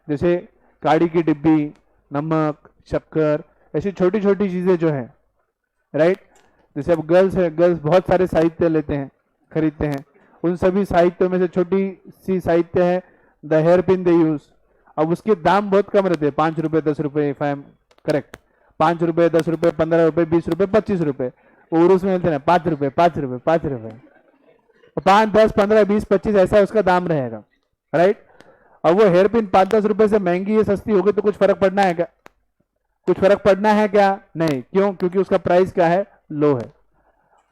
जैसे गाड़ी की डिब्बी, नमक, शक्कर, ऐसी छोटी छोटी चीजें जो है, राइट। जैसे अब गर्ल्स है, गर्ल्स बहुत सारे साहित्य लेते हैं, खरीदते हैं, उन सभी साहित्यों में से छोटी सी साहित्य है the hairpin they use. अब उसके दाम बहुत कम रहते हैं, 5 रुपए 10 रुपए, इफ आई एम करेक्ट, 5 रुपए 10 रुपए 15 रुपए 20 रुपए 25 रुपए। उर्स में मिलते हैं 5 रुपए 5 रुपए 5 रुपए, 5 10 15 20 25 ऐसा उसका दाम रहेगा, राइट। अब वो हेयर पिन 5-10 रुपए से महंगी है सस्ती होगी तो कुछ फर्क पड़ना है क्या, कुछ फर्क पड़ना है क्या, नहीं। क्यों, क्योंकि उसका प्राइस क्या है, लो है।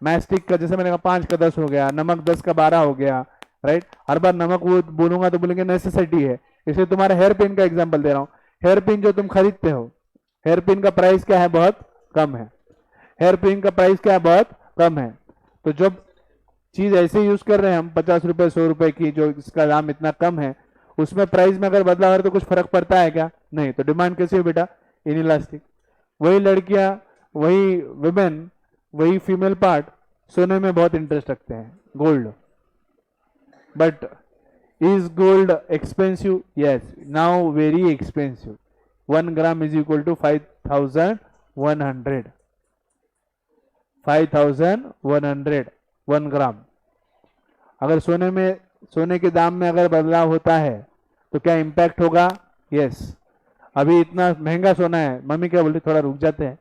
मैस्टिक का जैसे मैंने कहा 5 का 10 हो गया, नमक 10 का 12 हो गया, राइट। हर बार नमक वो बोलूंगा तो बोलेंगे नेसेसिटी है, इसलिए तुम्हारे हेयर पिन का एग्जांपल दे रहा हूँ। हेयर पिन जो तुम खरीदते हो, हेयर पिन का प्राइस क्या है, बहुत कम है। हेयर पिन का प्राइस क्या है, बहुत कम है। तो जब चीज ऐसे यूज कर रहे हैं हम 50 रुपए 100 रुपए की, जो इसका दाम इतना कम है, उसमें प्राइस में अगर बदलाव है तो कुछ फर्क पड़ता है क्या, नहीं। तो डिमांड कैसी है बेटा, इनइलास्टिक। वही लड़कियां, वही विमेन, वही फीमेल पार्ट सोने में बहुत इंटरेस्ट रखते हैं, gold, but is gold expensive? Yes, now very expensive. 1 gram is equal to 5,100. 5,100 1 gram. अगर सोने के दाम में अगर बदलाव होता है तो क्या इम्पैक्ट होगा? यस. अभी इतना महंगा सोना है, मम्मी क्या बोलती, थोड़ा रुक जाते हैं,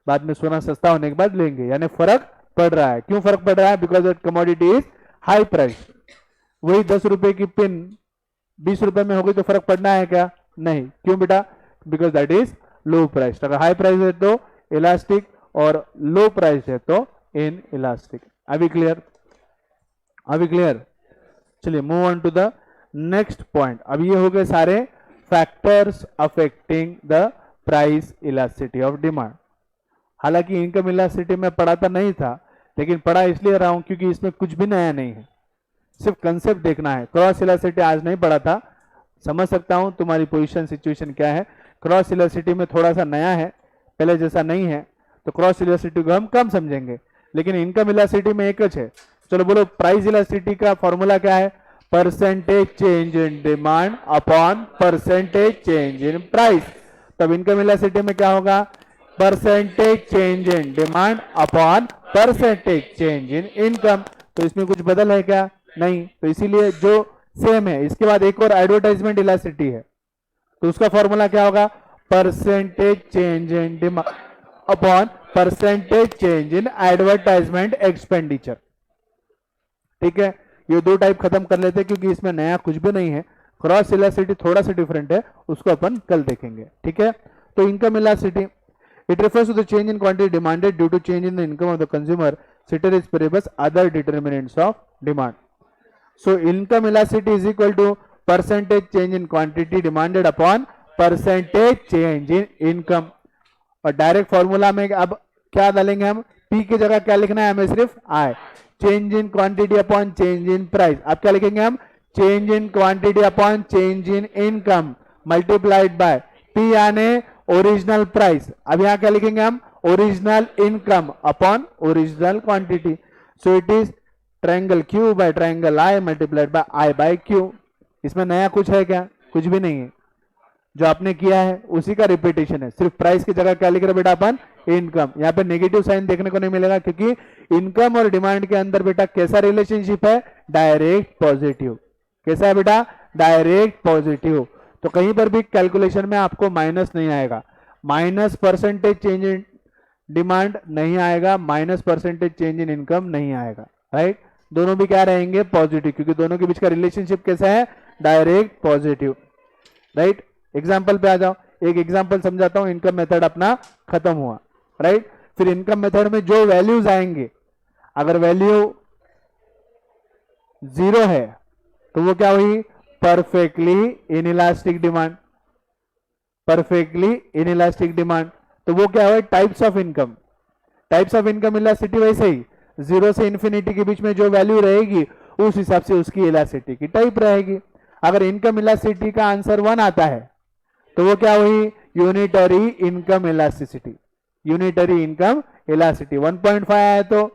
बाद में सोना सस्ता होने के बाद लेंगे. यानी फर्क पड़ रहा है. क्यों फर्क पड़ रहा है? Because that commodity is high price. वही 10 रुपए की पिन 20 रुपए में होगी तो फर्क पड़ना है क्या? नहीं. क्यों बेटा? Because that is low price. अगर हाई प्राइस है तो इलास्टिक और लो प्राइस है तो इन इलास्टिक. अभी क्लियर? अभी क्लियर? चलिए move on to the next point. अब ये हो गए सारे factors affecting the price elasticity of demand. हालांकि इनकम इलास्टिसिटी में पढ़ाता नहीं था, लेकिन पढ़ा इसलिए रहा हूं क्योंकि इसमें कुछ भी नया नहीं है, सिर्फ कंसेप्ट देखना है. क्रॉस इलास्टिसिटी आज नहीं पढ़ा था, समझ सकता हूं तुम्हारी पोजीशन सिचुएशन क्या है. क्रॉस इलास्टिसिटी में थोड़ा सा नया है, पहले जैसा नहीं है, तो क्रॉस इलास्टिसिटी को हम कम समझेंगे. लेकिन इनकम इलास्टिसिटी में एक है. चलो बोलो, प्राइस इलास्टिसिटी का फॉर्मूला क्या है? Percentage change in demand upon percentage change in price. तब इनकम इलास्टिसिटी में क्या होगा? Percentage change in demand upon percentage change in income. तो इसमें कुछ बदल है क्या? नहीं. तो इसीलिए जो सेम है. इसके बाद एक और एडवर्टाइजमेंट इलास्टिसिटी है, तो उसका फॉर्मूला क्या होगा? Percentage change in demand upon percentage change in advertisement expenditure. ठीक है, ये दो टाइप खत्म कर लेते हैं क्योंकि इसमें नया कुछ भी नहीं है. क्रॉस इलास्टिसिटी थोड़ा सा डिफरेंट है, उसको अपन कल देखेंगे. ठीक है, तो income elasticity, it refers to the change in quantity demanded due to change in the income of the consumer, ceteris paribus other determinants of demand. So income elasticity is equal to percentage change in quantity demanded upon percentage change in income. और direct formula में अब क्या डालेंगे हम? P की जगह क्या लिखना है हमें? सिर्फ I. Change in quantity upon change in price. अब क्या लिखेंगे हम? Change in quantity upon change in income multiplied by P यानी ओरिजिनल प्राइस. अब यहां क्या लिखेंगे हम? Original income upon original quantity. So it is triangle Q by triangle I multiplied by I by Q. इसमें नया कुछ है क्या? कुछ भी नहीं है. जो आपने किया है उसी का रिपीटेशन है. सिर्फ प्राइस की जगह क्या लिख रहे बेटा अपन? इनकम. यहाँ पे नेगेटिव साइन देखने को नहीं मिलेगा क्योंकि इनकम और डिमांड के अंदर बेटा कैसा रिलेशनशिप है? Direct positive. कैसा है बेटा? Direct positive. तो कहीं पर भी कैलकुलेशन में आपको माइनस नहीं आएगा. Minus percentage change in demand नहीं आएगा, minus percentage change in income नहीं आएगा. राइट? दोनों भी क्या रहेंगे? पॉजिटिव, क्योंकि दोनों के बीच का रिलेशनशिप कैसा है? Direct positive. राइट? एग्जाम्पल पे आ जाओ. एक एग्जाम्पल समझाता हूं. इनकम मेथड अपना खत्म हुआ. राइट? फिर इनकम मेथड में जो वैल्यूज आएंगे, अगर वैल्यू 0 है तो वो क्या हुई? Perfectly inelastic demand. Perfectly inelastic demand. तो वो क्या हुआ? Types of income. Types of income elasticity वैसे ही 0 से इन्फिनिटी के बीच में जो वैल्यू रहेगी उस हिसाब से उसकी इलास्टिसिटी की टाइप रहेगी. अगर इनकम इलास्टिसिटी का आंसर 1 आता है तो वो क्या हुई? Unitary income elasticity. Unitary income elasticity. 1.5 आया तो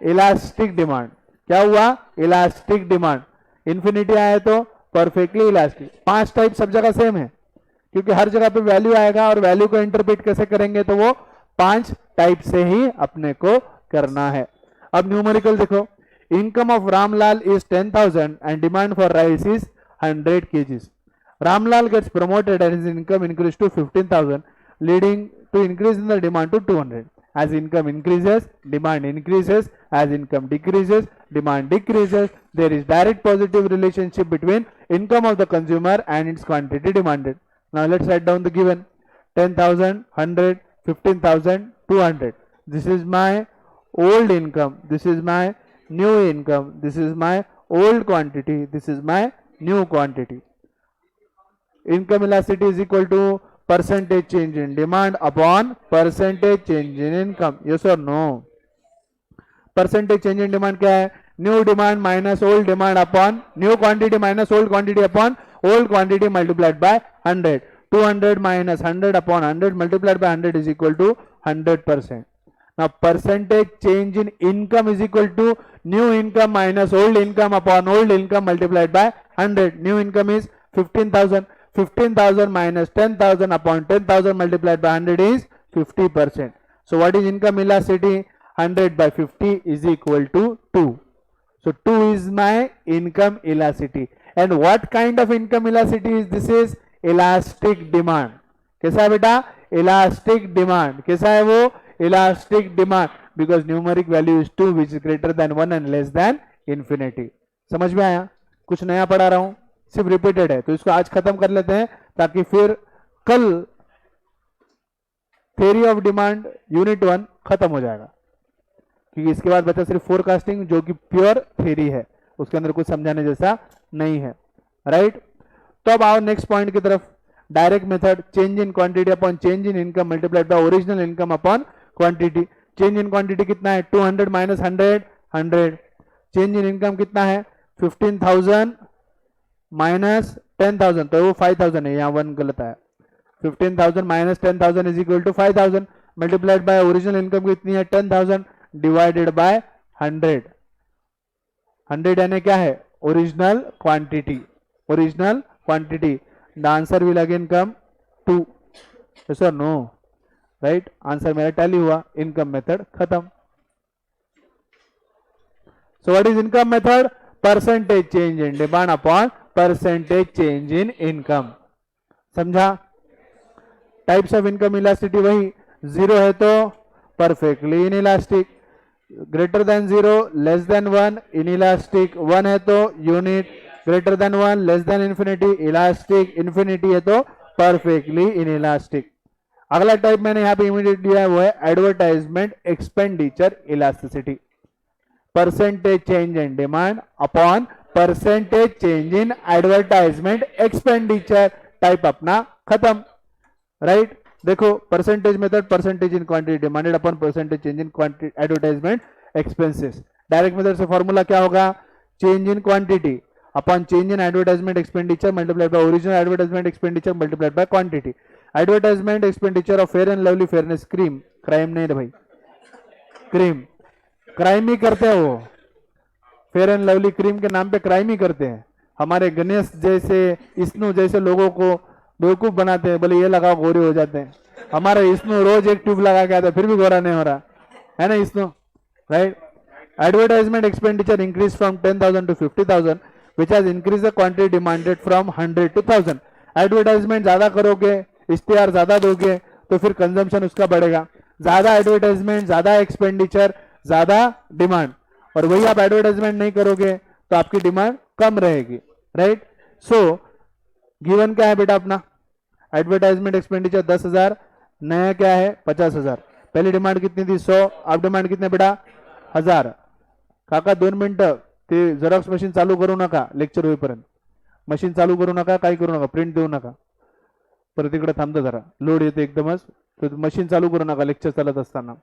इलास्टिक डिमांड. क्या हुआ? Elastic demand. इन्फिनिटी आया तो परफेक्टली इलास्टिक. 5 टाइप सब जगह सेम है क्योंकि हर जगह पे वैल्यू आएगा और वैल्यू को इंटरप्रेट कैसे करेंगे? तो वो 5 टाइप से ही अपने को करना है. अब न्यूमेरिकल देखो. Income of Ramlal is 10,000 and demand for rice is 100 kgs. Ramlal gets promoted and his income increased to 15,000, leading to increase in the demand to 200. As income increases, demand increases. As income decreases, demand decreases. There is direct positive relationship between income of the consumer and its quantity demanded. Now let's write down the given. 10,000, 100, 15,000, 200. This is my old income. This is my new income. This is my old quantity. This is my new quantity. Income elasticity is equal to percentage change in demand upon percentage change in income. Yes or no? Percentage change in demand क्या है? New demand minus old demand upon new quantity minus old quantity upon old quantity multiplied by 100. 200 minus 100 upon 100 multiplied by 100 is equal to 100%. Now percentage change in income is equal to new income minus old income upon old income multiplied by 100. New income is 15,000. 15,000 minus 10,000 upon 10,000 multiplied by 100 is 50%. So what is income elasticity? 100 by 50 is equal to 2. So 2 is my income elasticity. And what kind of income elasticity is this? Is elastic demand. कैसा है बेटा? Elastic demand. कैसा है वो? Elastic demand. Because numeric value is 2 which is greater than 1 and less than infinity. समझ में आया? कुछ नया पढ़ा रहा हूँ, सिर्फ रिपीटेड है, तो इसको आज खत्म कर लेते हैं ताकि फिर कल थ्योरी ऑफ डिमांड यूनिट 1 खत्म हो जाएगा, क्योंकि इसके बाद बचा सिर्फ फोरकास्टिंग जो कि प्योर थ्योरी है, उसके अंदर कुछ समझाने जैसा नहीं है, राइट। तो अब आओ नेक्स्ट पॉइंट की तरफ। Direct method, change in quantity upon change in income multiplied by original income upon quantity. Change in quantity कितना है? 200 माइनस 100 100। चेंज इन इनकम कितना है? 15,000 माइनस 10,000, तो वो 5,000 है, यहाँ 1 गलत है। 15,000 minus 10,000 is equal to 5,000 multiplied by original income कितनी है? 10,000 डिवाइडेड बाय 100। 100 यानी क्या है? Original quantity. Original quantity. The answer will again come 2। Yes और नो? राइट, आंसर मेरा टैली हुआ, इनकम मेथड खत्म। So what is income method? Percentage change in demand upon percentage change in income. समझा? Types of income elasticity वही, 0 है तो perfectly inelastic, greater than 0 less than 1 inelastic, 1 है तो unit, greater than 1 less than infinity elastic, infinity है तो perfectly inelastic. अगला type मैंने यहाँ पे इमीडिएट दिया है, वो है advertisement expenditure elasticity. Percentage change in demand upon percentage change in advertisement expenditure. Type अपना खत्म, राइट। देखो, percentage method, percentage in quantity demanded upon percentage change in advertisement expenses. Direct method से फॉर्मूला क्या होगा? Change in quantity upon change in advertisement expenditure multiplied by original advertisement expenditure multiplied by quantity. Advertisement expenditure of fair and lovely fairness cream, crime नहीं रे भाई, cream crime ही करते हैं वो, fair and lovely cream के नाम पे crime ही करते हैं। हमारे गणेश जैसे, विष्णु जैसे लोगों को बेवकूफ बनाते हैं, बोले ये लगाओ गोरे हो जाते हैं। हमारे विष्णु रोज एक ट्यूब लगा के आता है, फिर भी गोरा नहीं हो रहा है ना Vishnu, right. Advertisement expenditure increase from 10,000 to 50,000 which has increase the quantity demanded from 100 to 1000। Advertisement ज्यादा करोगे, इश्तेहार ज्यादा दोगे तो फिर कंजम्पशन उसका बढ़ेगा। ज्यादा एडवर्टाइजमेंट, ज्यादा एक्सपेंडिचर, ज्यादा डिमांड, और वही आप एडवर्टाइजमेंट नहीं करोगे तो आपकी डिमांड कम रहेगी, राइट। सो गिवन क्या है बेटा अपना? एडवर्टाइजमेंट एक्सपेंडिचर 10,000, नया क्या है? 50,000। पहली डिमांड कितनी थी? 100। अब डिमांड कितने बेटा? 1000। काका 2 मिनिटं ते झेरॉक्स मशीन चालू करू नका, लेक्चर होईपर्यंत मशीन चालू करू नका, काही करू नका, प्रिंट देऊ नका, परत इकडे थांबतो जरा, लोड येते एकदमच, तो मशीन चालू करू नका लेक्चर चालत असताना,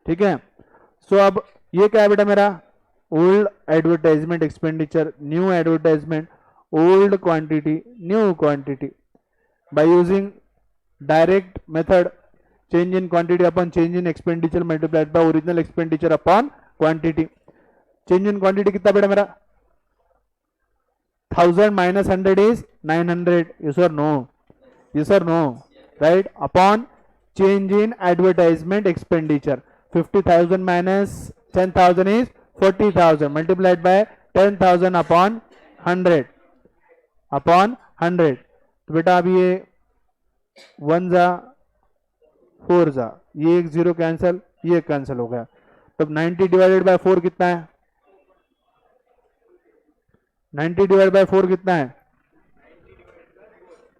ठीक है। सो अब ये क्या है बेटा मेरा? Old advertisement expenditure, new advertisement, old quantity, new quantity. By using direct method, change in quantity upon change in expenditure multiplied by original expenditure upon quantity. Change in quantity कितना बेटा मेरा? 1000 minus 100 is 900, yes or no? Yes or no? Right? Upon change in advertisement expenditure, 50,000 minus 10,000 is 40,000 multiplied by 10,000 upon 100 upon 100। तो बेटा अब ये 1 जा 4 जा, ये एक 0 कैंसिल, ये कैंसिल हो गया, तब 90 डिवाइडेड बाय 4 कितना है? 90 डिवाइड बाय 4 कितना है?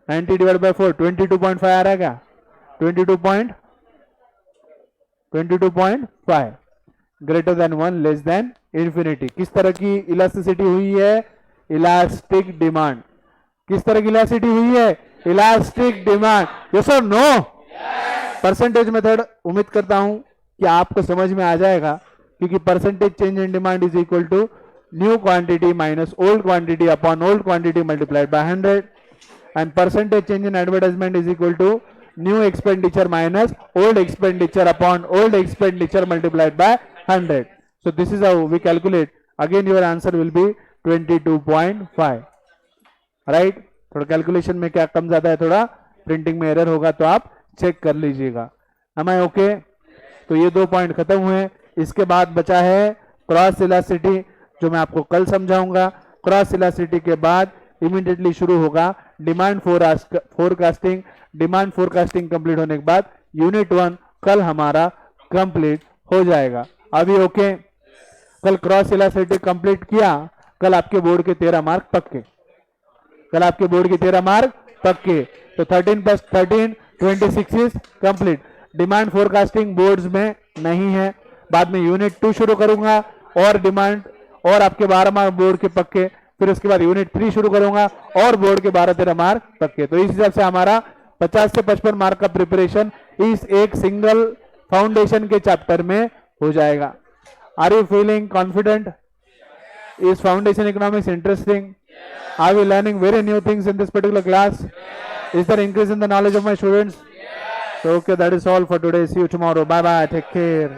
90 डिवाइड बाय 4 22.5 आ रहा है क्या? 22.5 greater than 1 less than infinity. किस तरह की इलास्टिसिटी हुई है? Elastic demand. किस तरह की इलास्टिसिटी हुई है? Elastic demand. यस और नो? परसेंटेज मेथड उम्मीद करता हूं कि आपको समझ में आ जाएगा, क्योंकि percentage change in demand is equal to new quantity minus old quantity upon old quantity multiplied by 100, and percentage change in advertisement is equal to new expenditure minus old expenditure upon old expenditure multiplied by 100. So this is how we calculate. Again your answer will be 22.5. Right. थोड़ा calculation में क्या कम ज्यादा है, थोड़ा printing में error होगा तो आप चेक कर लीजिएगा. Am I okay? तो ये 2 पॉइंट खत्म हुए. इसके बाद बचा है क्रॉस इलास्टिसिटी, जो मैं आपको कल समझाऊंगा. क्रॉस इलास्टिसिटी के बाद इमीडिएटली शुरू होगा demand forecasting. Demand forecasting complete होने के बाद यूनिट 1 कल हमारा कंप्लीट हो जाएगा. अभी ओके. कल क्रॉस इलास्टिसिटी कंप्लीट किया. कल आपके बोर्ड के 13 मार्क पक्के. कल आपके बोर्ड के 13 मार्क पक्के. तो 13 + 13 26 is complete. Demand forecasting boards में नहीं है. बाद में यूनिट 2 शुरू करूंगा और डिमांड और आपके 12 मार्क बोर्ड के पक्के. फिर उसके बाद यूनिट 3 शुरू करूंगा और बोर्ड के 12-13 मार्क पक्के. तो इस हिसाब से हमारा 50 से 55 मार्क का प्रिपरेशन इस एक सिंगल फाउंडेशन के चैप्टर में हो जाएगा. Are you feeling confident? Is foundation economics interesting? Are we learning very new things in this particular class? Is there increase in the knowledge of my students? So okay, that is all for today. See you tomorrow. Bye bye. Take care.